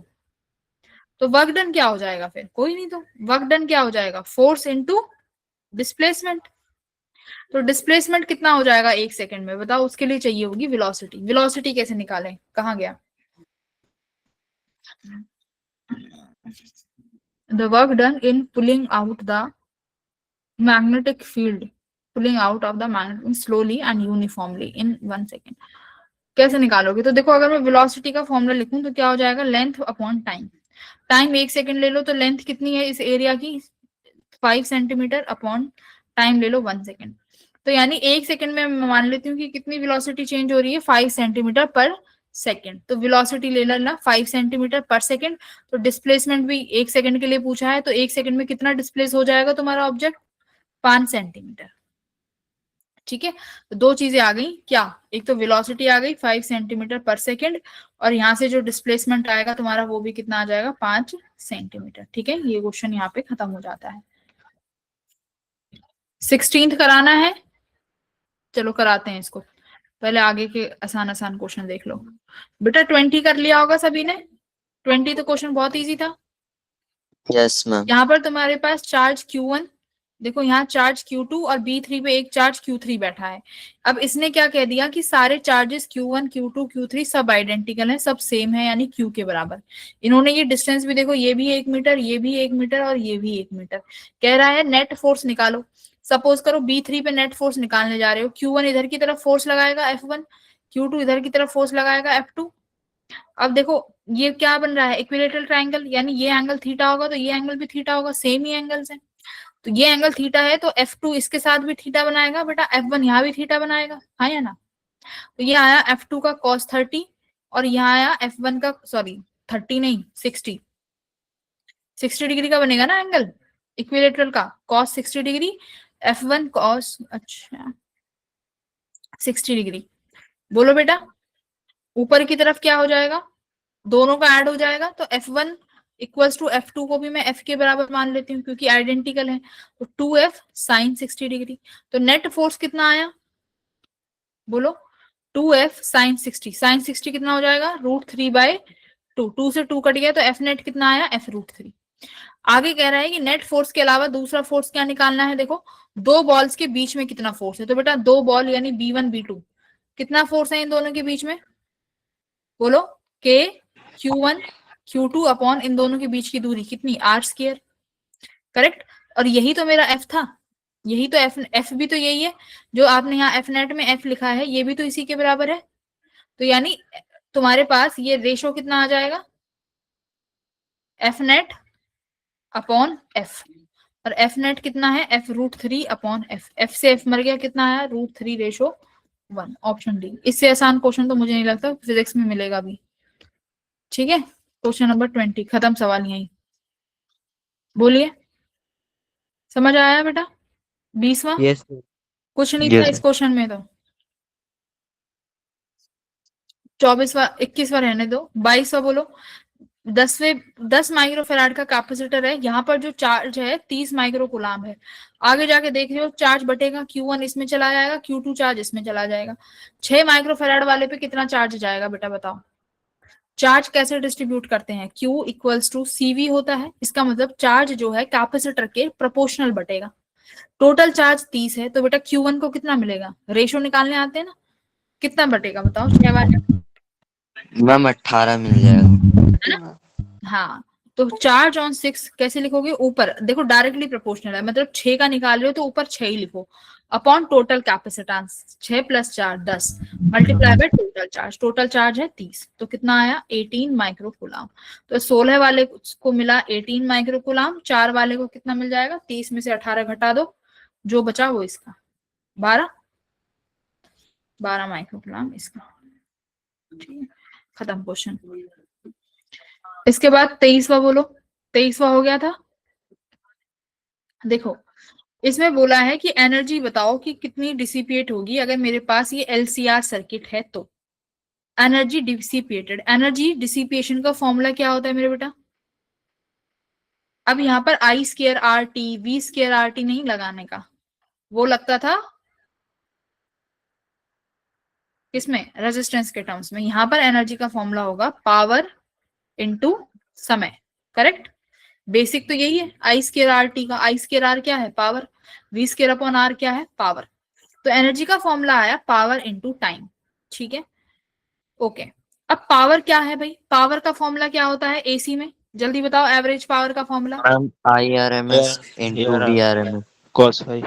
वर्क डन क्या हो जाएगा फिर, कोई नहीं, तो वर्क डन क्या हो जाएगा, फोर्स इनटू डिस्प्लेसमेंट। तो डिस्प्लेसमेंट कितना हो जाएगा एक सेकंड में, बताओ, उसके लिए चाहिए होगी वेलोसिटी। वेलोसिटी कैसे निकालें, कहाँ गया, the work done in pulling out the magnetic field, pulling out of the magnet slowly and uniformly in 1 second। कैसे निकालोगे, तो देखो अगर मैं वेलोसिटी का फॉर्मूला लिखूं तो क्या हो जाएगा, length upon time. Time 1 second ले लो, तो लेंथ कितनी है इस एरिया की 5 सेंटीमीटर अपॉन टाइम ले लो 1 सेकंड। तो यानी 1 सेकंड में मैं मान लेती हूँ कि कितनी वेलोसिटी चेंज हो रही है, 5 सेंटीमीटर पर सेकंड। तो वेलोसिटी ले लेना 5 सेंटीमीटर पर सेकंड। तो डिस्प्लेसमेंट भी 1 सेकंड के लिए पूछा है, तो 1 सेकंड में कितना डिस्प्लेस हो जाएगा तुम्हारा ऑब्जेक्ट, 5 सेंटीमीटर। ठीक है, तो दो चीजें आ गई क्या, एक तो वेलोसिटी आ गई 5 सेंटीमीटर पर सेकंड, और यहाँ से जो डिस्प्लेसमेंट आएगा तुम्हारा वो भी कितना आ जाएगा, 5 सेंटीमीटर। ठीक है, ये क्वेश्चन यहाँ पे खत्म हो जाता है। 16th कराना है, चलो कराते हैं इसको, पहले आगे के आसान आसान क्वेश्चन देख लो। बेटा 20 कर लिया होगा सभी ने, 20 तो क्वेश्चन बहुत इजी था। Yes ma'am. यहाँ पर तुम्हारे पास चार्ज Q1, देखो यहाँ चार्ज Q2 और B3 पे एक चार्ज Q3 बैठा है। अब इसने क्या कह दिया कि सारे चार्जेस Q1 Q2 Q3 सब आइडेंटिकल हैं, सब सेम है, यानी Q के बराबर। इन्होंने ये डिस्टेंस भी देखो, ये भी 1 मीटर, ये भी 1 मीटर और ये भी 1 मीटर। कह रहा है नेट फोर्स निकालो। सपोज करो B3 पे नेट फोर्स निकालने जा रहे हो, Q1 इधर की तरफ फोर्स लगाएगा F1, Q2 इधर की तरफ फोर्स लगाएगा F2। अब देखो ये क्या बन रहा है, इक्विलेटरल ट्रायंगल, यानी ये एंगल थीटा होगा तो ये एंगल भी थीटा होगा, सेम ही एंगल्स हैं। तो ये एंगल थीटा है तो F2 इसके साथ भी थीटा बनाएगा बेटा, F1 यहाँ भी थीटा बनाएगा, हाँ या ना। तो ये आया F2 का cos 30 और यहाँ आया F1 का, सॉरी 30 नहीं 60 डिग्री का बनेगा ना एंगल इक्विलेटरल का, cos 60 डिग्री, F1 cos, अच्छा 60 डिग्री। बोलो बेटा ऊपर की तरफ क्या हो जाएगा, दोनों का ऐड हो जाएगा, तो F1 इक्वल्स टू F2 को भी मैं F के बराबर मान लेती हूँ क्योंकि आइडेंटिकल है, तो 2F साइन 60 डिग्री। तो नेट फोर्स कितना आया, बोलो 2F साइन 60, साइन 60 कितना हो जाएगा, √3/2, 2 से 2 कट गया तो F नेट कितना आया, F√3। आगे कह रहा है कि नेट फोर्स के अलावा दूसरा फोर्स क्या निकालना है, देखो दो बॉल्स के बीच में कितना फोर्स है, तो बेटा दो बॉल यानी B1 B2 कितना फोर्स है इन दोनों के बीच में, बोलो K Q1 Q2 अपॉन इन दोनों के बीच की दूरी कितनी, R²। करेक्ट, और यही तो मेरा F था, यही तो F भी तो यही है जो आपने यहाँ F नेट में F लिखा है, ये भी तो इसी के बराबर है। तो यानी तुम्हारे पास ये रेशो कितना आ जाएगा, F नेट अपॉन F। और एफ नेट कितना है, एफ √3 अपॉन एफ, एफ से एफ मर गया, कितना आया √3:1, ऑप्शन डी। इससे आसान क्वेश्चन तो मुझे नहीं लगता फिजिक्स में मिलेगा भी। ठीक है, क्वेश्चन नंबर 20 खत्म, सवाल यही। बोलिए, समझ आया बेटा? 20वां यस कुछ नहीं था यस इस क्वेश्चन में तो। 24वां 21वां रहने दो, 22वां बोलो। 10 माइक्रोफेराड का कैपेसिटर है, यहाँ पर जो चार्ज है 30 माइक्रो कूलाम है। आगे जाके देख रहे हो चार्ज बटेगा, Q1 इसमें चला जाएगा, Q2 चार्ज इसमें चला जाएगा। 6 माइक्रोफेराड वाले पे कितना चार्ज जाएगा बेटा बताओ? चार्ज कैसे डिस्ट्रीब्यूट करते हैं, Q इक्वल्स टू CV होता है, इसका मतलब चार्ज जो है कैपेसिटर के प्रोपोर्शनल बटेगा। टोटल चार्ज 30 है, तो बेटा Q1 को कितना मिलेगा, रेशो निकालने आते हैं ना, कितना बटेगा बताओ? 6 वाले मैम 18 मिल जाएगा। हाँ, तो चार्ज ऑन 6 कैसे लिखोगे? ऊपर देखो डायरेक्टली प्रोपोर्शनल है, मतलब 6 का निकाल रहे हो तो ऊपर 6 ही लिखो, upon total capacitance 6 + 4 10 multiply by total charge. Total charge है 30, तो कितना आया 18 माइक्रो कूलाम। तो 16 वाले को मिला 18 माइक्रो कूलाम, 4 वाले को कितना मिल जाएगा? 30 में से 18 घटा दो, जो बचा वो इसका 12 माइक्रो कूलाम इसका। ठीक है, खत्म क्वेश्चन। इसके बाद 23वां बोलो, 23वां हो गया था। देखो इसमें बोला है कि एनर्जी बताओ कि कितनी डिसिपेट होगी अगर मेरे पास ये LCR सर्किट है तो। एनर्जी डिसिपेटेड, एनर्जी डिसिपेशन का फॉर्मूला क्या होता है मेरे बेटा? अब यहाँ पर I²RT V²RT नहीं लगाने का, वो लगता था किसमें, रेजिस्टेंस के टर्म्स में। यहाँ पर एनर्जी का फॉर्मूला होगा पावर इनटू समय, करेक्ट? बेसिक तो यही है, I²RT का, I²R क्या है, पावर, V²/R क्या है, पावर। तो एनर्जी का फॉर्मूला आया पावर इनटू टाइम। ठीक है, ओके। अब पावर क्या है भाई, पावर का फॉर्मूला क्या होता है एसी में, जल्दी बताओ एवरेज पावर का formula. Ma'am IRMS into VRMS। cos phi।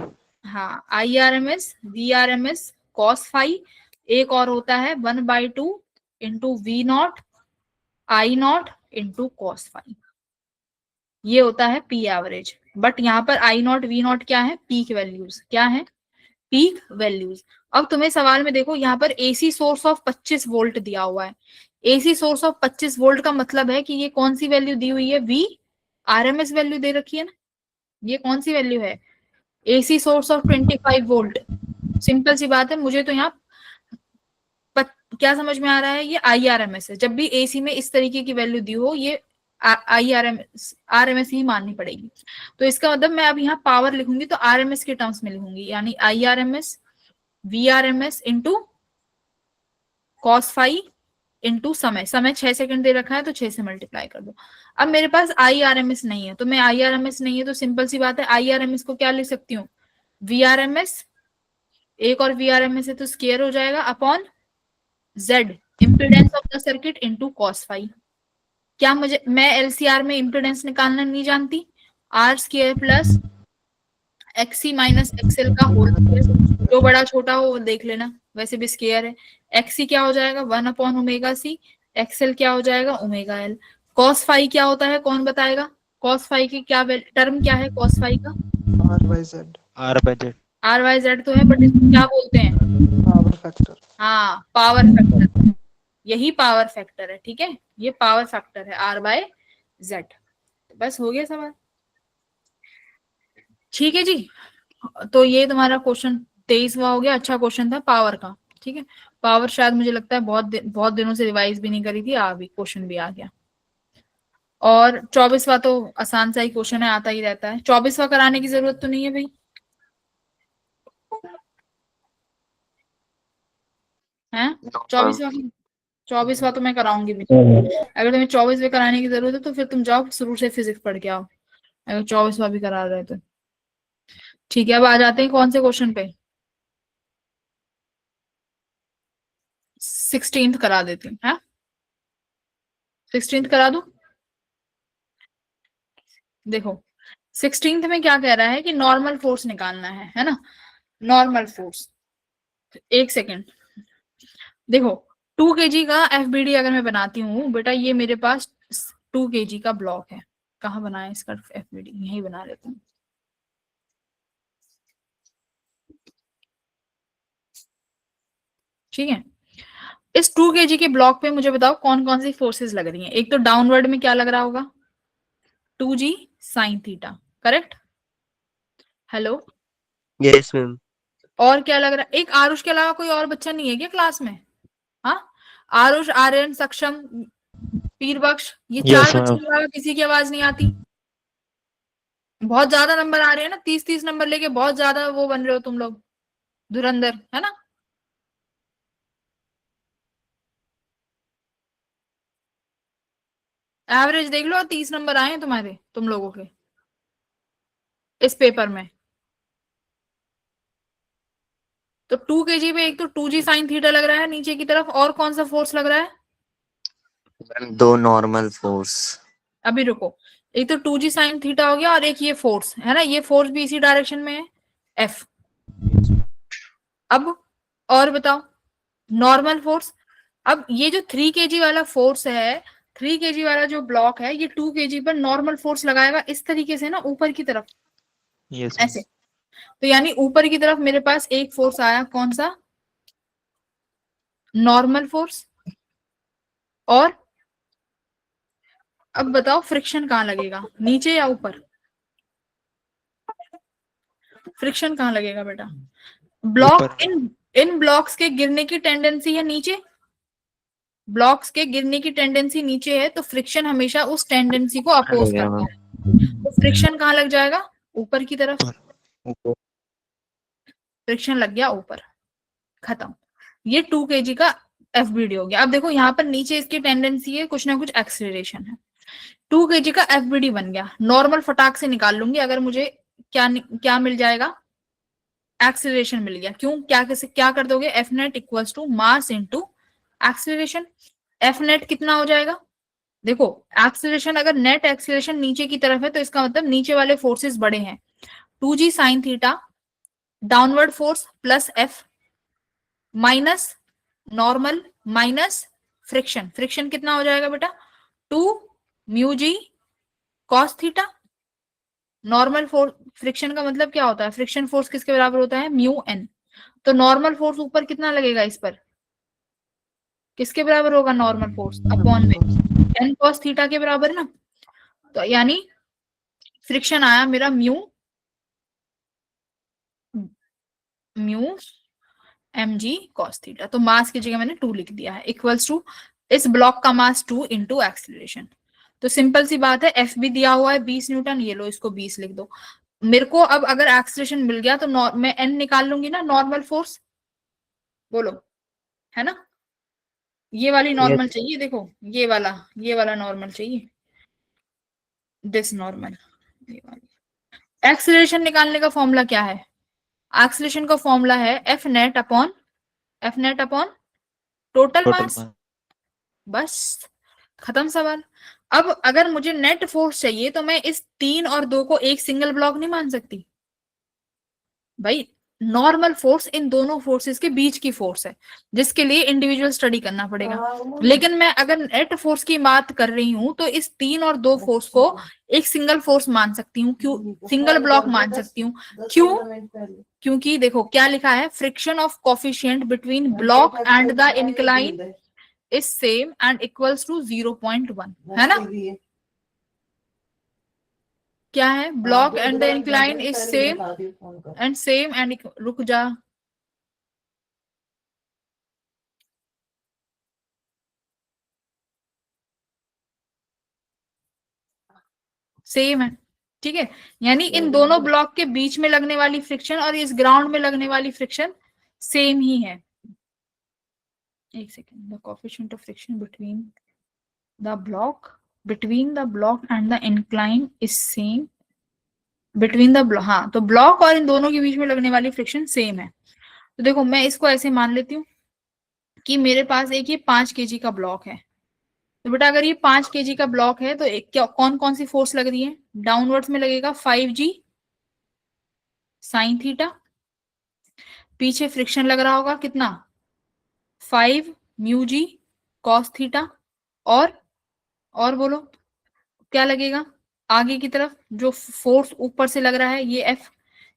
हाँ, IRMS VRMS cos फाई, एक और होता है 1/2 into V0 I0 into cos phi, ये होता है पी एवरेज। बट यहाँ पर I0 V0 क्या है, पीक वैल्यूज, क्या है, पीक वैल्यूज। अब तुम्हें सवाल में देखो यहाँ पर AC सोर्स ऑफ 25 वोल्ट दिया हुआ है। AC सोर्स ऑफ 25 वोल्ट का मतलब है कि ये कौन सी वैल्यू दी हुई है, VRMS वैल्यू दे रखी है ना, ये कौन सी वैल्यू है, AC source of 25 volt. Simple सी बात है, मुझे तो यहाँ क्या समझ में आ रहा है, ये IRMS है। जब भी AC में इस तरीके की वैल्यू दी हो, ये RMS ही माननी पड़ेगी। तो इसका मतलब मैं अब यहाँ पावर लिखूंगी तो RMS के टर्म्स में लिखूंगी, यानी IRMS VRMS into cos phi into समय। समय 6 सेकंड दे रखा है तो 6 से मल्टीप्लाई कर दो। अब मेरे पास IRMS नहीं है, तो मैं IRMS नहीं है तो सिंपल सी बात है IRMS को क्या लिख सकती हूँ, VRMS, एक और VRMS है तो स्क्वायर हो जाएगा, upon Z impedance of the circuit into cos phi. क्या मैं LCR में इम्पीडेंस निकालना नहीं जानती, R² plus XC minus XL का होल स्क्वायर, जो बड़ा छोटा हो वो देख लेना, वैसे भी स्क्वायर है। XC क्या हो जाएगा 1/ωc, XL क्या हो जाएगा ωL। cos फाई क्या होता है, कौन बताएगा? cos फाई की क्या टर्म क्या है cos फाई का, R/Z तो है, बट इसको क्या बोलते हैं, पावर फैक्टर। हाँ पावर फैक्टर, यही पावर फैक्टर है। ठीक है, ये पावर फैक्टर है R/Z। बस हो गया सवाल। ठीक है जी, तो ये तुम्हारा क्वेश्चन 23वां हो गया। अच्छा क्वेश्चन था पावर का। ठीक है, पावर शायद मुझे लगता है बहुत दिनों से रिवाइज भी नहीं करी थी, भी क्वेश्चन भी आ गया। और 24वां तो आसान सा ही क्वेश्चन है, आता ही रहता है। 24वां कराने की जरूरत तो नहीं है भाई, है 24वां तो मैं कराऊंगी भी। अगर तुम्हें 24वें कराने की जरूरत है तो फिर तुम जाओ शुरू से फिजिक्स पढ़ के आओ, अगर 24वां भी करा रहे तो। ठीक है, अब आ जाते हैं कौन से क्वेश्चन पे, 16th करा देती हूँ, है 16th करा दूं। देखो 16th में क्या कह रहा है कि नॉर्मल फोर्स निकालना है ना, नॉर्मल फोर्स। एक सेकेंड, देखो 2 kg का FBD अगर मैं बनाती हूँ बेटा, ये मेरे पास 2 kg का ब्लॉक है, कहाँ बनाया इसका FBD, यही बना लेती हूँ। ठीक है। इस 2 kg के ब्लॉक पे मुझे बताओ कौन कौन सी फोर्सेस लग रही हैं। एक तो डाउनवर्ड में क्या लग रहा होगा, 2g sine theta, correct. Hello, yes ma'am. और क्या लग रहा है? एक आरुष के अलावा कोई और बच्चा नहीं है क्या क्लास में? हाँ, आरुष, आर्यन, सक्षम, पीर बख्श, ये 4 यस बच्चों मैम। के अलावा किसी की आवाज नहीं आती? बहुत ज्यादा नंबर आ रहे हैं ना, 30-30 नंबर लेके बहुत ज्यादा वो बन रहे हो तुम लोग, धुरंधर, है ना। एवरेज देख लो, 30 नंबर आए हैं तुम्हारे, तुम लोगों के इस पेपर में। तो 2 kg पे एक तो 2g साइन थीटा लग रहा है नीचे की तरफ, और कौन सा फोर्स लग रहा है? Ma'am 2 normal force. अभी रुको, एक तो 2g साइन थीटा हो गया, और एक ये फोर्स है ना, ये फोर्स भी इसी डायरेक्शन में है, F। अब और बताओ, नॉर्मल फोर्स। अब ये जो 3 kg वाला फोर्स है, 3 kg वाला जो ब्लॉक है, ये 2 kg पर नॉर्मल फोर्स लगाएगा इस तरीके से ना, ऊपर की तरफ, यस ऐसे। तो यानी ऊपर की तरफ मेरे पास एक फोर्स आया, कौन सा? Normal force. और अब बताओ फ्रिक्शन कहाँ लगेगा, नीचे या ऊपर? फ्रिक्शन कहाँ लगेगा बेटा? ब्लॉक, इन इन ब्लॉक्स के गिरने की टेंडेंसी है नीचे, ब्लॉक्स के गिरने की टेंडेंसी नीचे है, तो फ्रिक्शन हमेशा उस टेंडेंसी को अपोज करता है। तो फ्रिक्शन कहाँ लग जाएगा? ऊपर की तरफ। फ्रिक्शन लग गया ऊपर, खत्म। ये 2 kg का एफबीडी हो गया। अब देखो यहाँ पर नीचे इसकी टेंडेंसी है कुछ ना कुछ एक्सेलरेशन है, 2 kg का एफबीडी बन गया। नॉर्मल फटाक से निकाल लूंगी अगर मुझे क्या मिल जाएगा, एक्सेलरेशन मिल गया। क्यों, क्या कर दोगे, F net equals to mass into acceleration. F net कितना हो जाएगा? देखो, एक्सेलरेशन, अगर नेट एक्सेलरेशन नीचे की तरफ है तो इसका मतलब नीचे वाले फोर्सेस बड़े हैं। 2g sine theta downward force plus F minus normal minus friction. Friction कितना हो जाएगा बेटा? 2 mu G cos theta. Normal force, friction का मतलब क्या होता है? फ्रिक्शन फोर्स किसके बराबर होता है? Mu N. तो नॉर्मल फोर्स ऊपर कितना लगेगा इस पर? किसके बराबर होगा नॉर्मल फोर्स? अपॉन में एन कॉस थीटा के बराबर है ना। तो यानी फ्रिक्शन आया मेरा mu M G cos theta. तो मास की जगह मैंने 2 लिख दिया है, इक्वल्स टू इस ब्लॉक का मास 2 इंटू एक्सीलरेशन। तो सिंपल सी बात है, एफ भी दिया हुआ है 20 न्यूटन, ये लो इसको 20 लिख दो। मेरे को अब अगर एक्सीलरेशन मिल गया तो मैं एन निकाल लूंगी ना, नॉर्मल फोर्स, बोलो, है ना। ये वाली नॉर्मल चाहिए, देखो ये वाला नॉर्मल चाहिए, दिस नॉर्मल, ये वाली। एक्सीलरेशन निकालने का फॉर्मूला क्या है? एक्सीलरेशन का फॉर्मूला है एफ नेट अपॉन टोटल मास। बस, खत्म सवाल। अब अगर मुझे नेट फोर्स चाहिए तो मैं इस 3 और 2 को एक सिंगल ब्लॉक नहीं मान सकती भाई। नॉर्मल फोर्स इन दोनों फोर्सेस के बीच की फोर्स है, जिसके लिए इंडिविजुअल स्टडी करना पड़ेगा। लेकिन मैं अगर नेट फोर्स की बात कर रही हूं तो इस 3 और 2 फोर्स को एक सिंगल फोर्स मान सकती हूँ। क्यों सिंगल ब्लॉक मान सकती हूँ? क्यों? क्योंकि देखो क्या लिखा है, friction of coefficient between block and the incline is same and equals to 0.1, है ना। क्या है? Block and the incline is same and रुक जा, सेम है, ठीक है। यानी इन दोनों ब्लॉक के बीच में लगने वाली फ्रिक्शन और इस ग्राउंड में लगने वाली फ्रिक्शन सेम ही है। एक second, the coefficient of friction between the block and the incline is same between the हाँ, तो ब्लॉक और इन दोनों के बीच में लगने वाली फ्रिक्शन सेम है। तो देखो मैं इसको ऐसे मान लेती हूँ कि मेरे पास एक ये 5 kg का ब्लॉक है। तो बेटा अगर ये 5 kg का ब्लॉक है तो एक कौन कौन सी फोर्स लग रही है? डाउनवर्ड्स में लगेगा 5g साइन थीटा, पीछे फ्रिक्शन लग रहा होगा कितना? 5 म्यू जी कॉस थीटा, और बोलो क्या लगेगा आगे की तरफ? जो फोर्स ऊपर से लग रहा है ये एफ,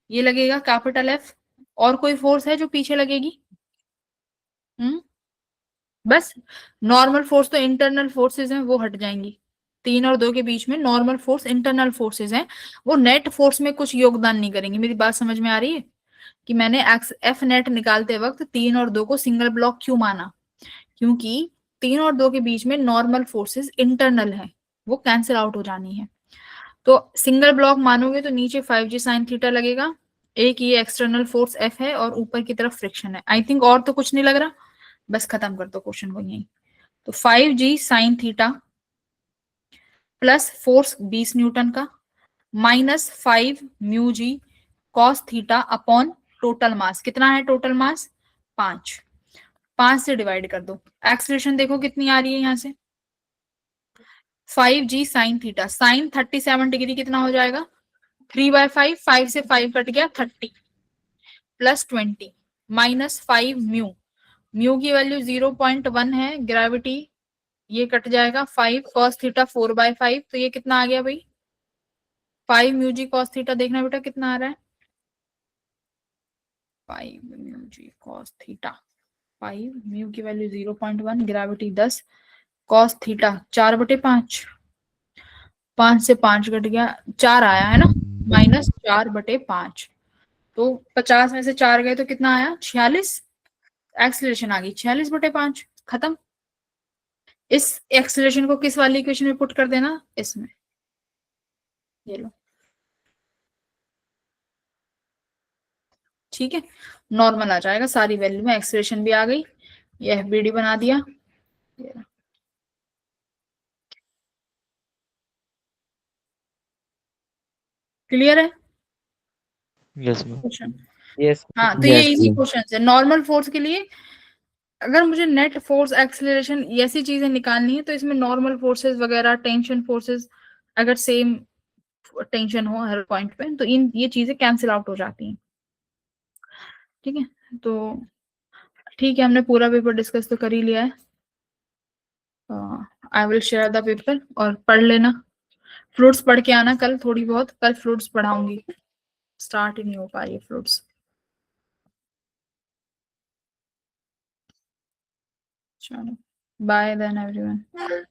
ये लगेगा कैपिटल एफ। और कोई फोर्स है जो पीछे लगेगी? बस नॉर्मल फोर्स तो इंटरनल फोर्सेस हैं, वो हट जाएंगी। 3 और 2 के बीच में नॉर्मल फोर्स इंटरनल फोर्सेस हैं, वो नेट फोर्स में कुछ योगदान नहीं करेंगे। मेरी बात समझ में आ रही है कि मैंने एफ नेट निकालते वक्त 3 और 2 को सिंगल ब्लॉक क्यों माना? क्योंकि 3 और 2 के बीच में नॉर्मल फोर्सेस इंटरनल है, वो कैंसिल आउट हो जानी है। तो सिंगल ब्लॉक मानोगे तो नीचे 5g साइन थीटा लगेगा, एक ये एक्सटर्नल फोर्स एफ है और ऊपर की तरफ फ्रिक्शन है। आई थिंक और तो कुछ नहीं लग रहा, बस खत्म कर दो क्वेश्चन को यहीं। तो 5g sine theta plus force 20 newton का minus 5 mu G cos theta upon total mass. कितना है टोटल मास? 5। 5 से डिवाइड कर दो। एक्सलेशन देखो कितनी आ रही है यहाँ से, 5g sine theta, sign 37 degree कितना हो जाएगा? 3/5, 5 से 5 कट गया 30 प्लस 20 माइनस 5 म्यू, म्यू की वैल्यू 0.1 है, ग्रेविटी ये कट जाएगा 5 cos थीटा 4/5, तो ये कितना आ गया भाई? 5 म्यू जी cos थीटा, देखना बेटा कितना आ रहा है? 5 म्यू जी cos थीटा, 5 म्यू की वैल्यू 0.1, ग्रेविटी 10, cos थीटा 4/5, 5 से 5 कट गया 4 आया है ना, माइनस 4/5, तो 50 में से 4 गए तो कितना आया? 46। एक्सीलरेशन आ गई 46/5, खत्म। इस एक्सीलरेशन को किस वाली इक्वेशन में पुट कर देना? इसमें, ये लो, ठीक है, नॉर्मल आ जाएगा सारी वैल्यू में, एक्सीलरेशन भी आ गई, ये एफबीडी बना दिया। क्लियर है यस क्वेश्चन? यस हाँ, तो ये Yes, इजी जी। क्वेश्चन है। नॉर्मल फोर्स के लिए अगर मुझे नेट फोर्स, एक्सीलरेशन ऐसी चीजें निकालनी है तो इसमें नॉर्मल फोर्सेस वगैरह, टेंशन फोर्सेस अगर सेम टेंशन हो हर पॉइंट पे तो इन ये चीजें कैंसिल आउट हो जाती हैं। ठीक है, तो ठीक है, हमने पूरा पेपर डिस्कस तो कर ही लिया है। I will share the paper और पढ़ लेना। फ्रूट्स पढ़ के आना कल, थोड़ी बहुत कल फ्रूट्स पढ़ाऊंगी, स्टार्ट ही नहीं हो पा रही है फ्रूट्स। चलो बाय देन एवरीवन।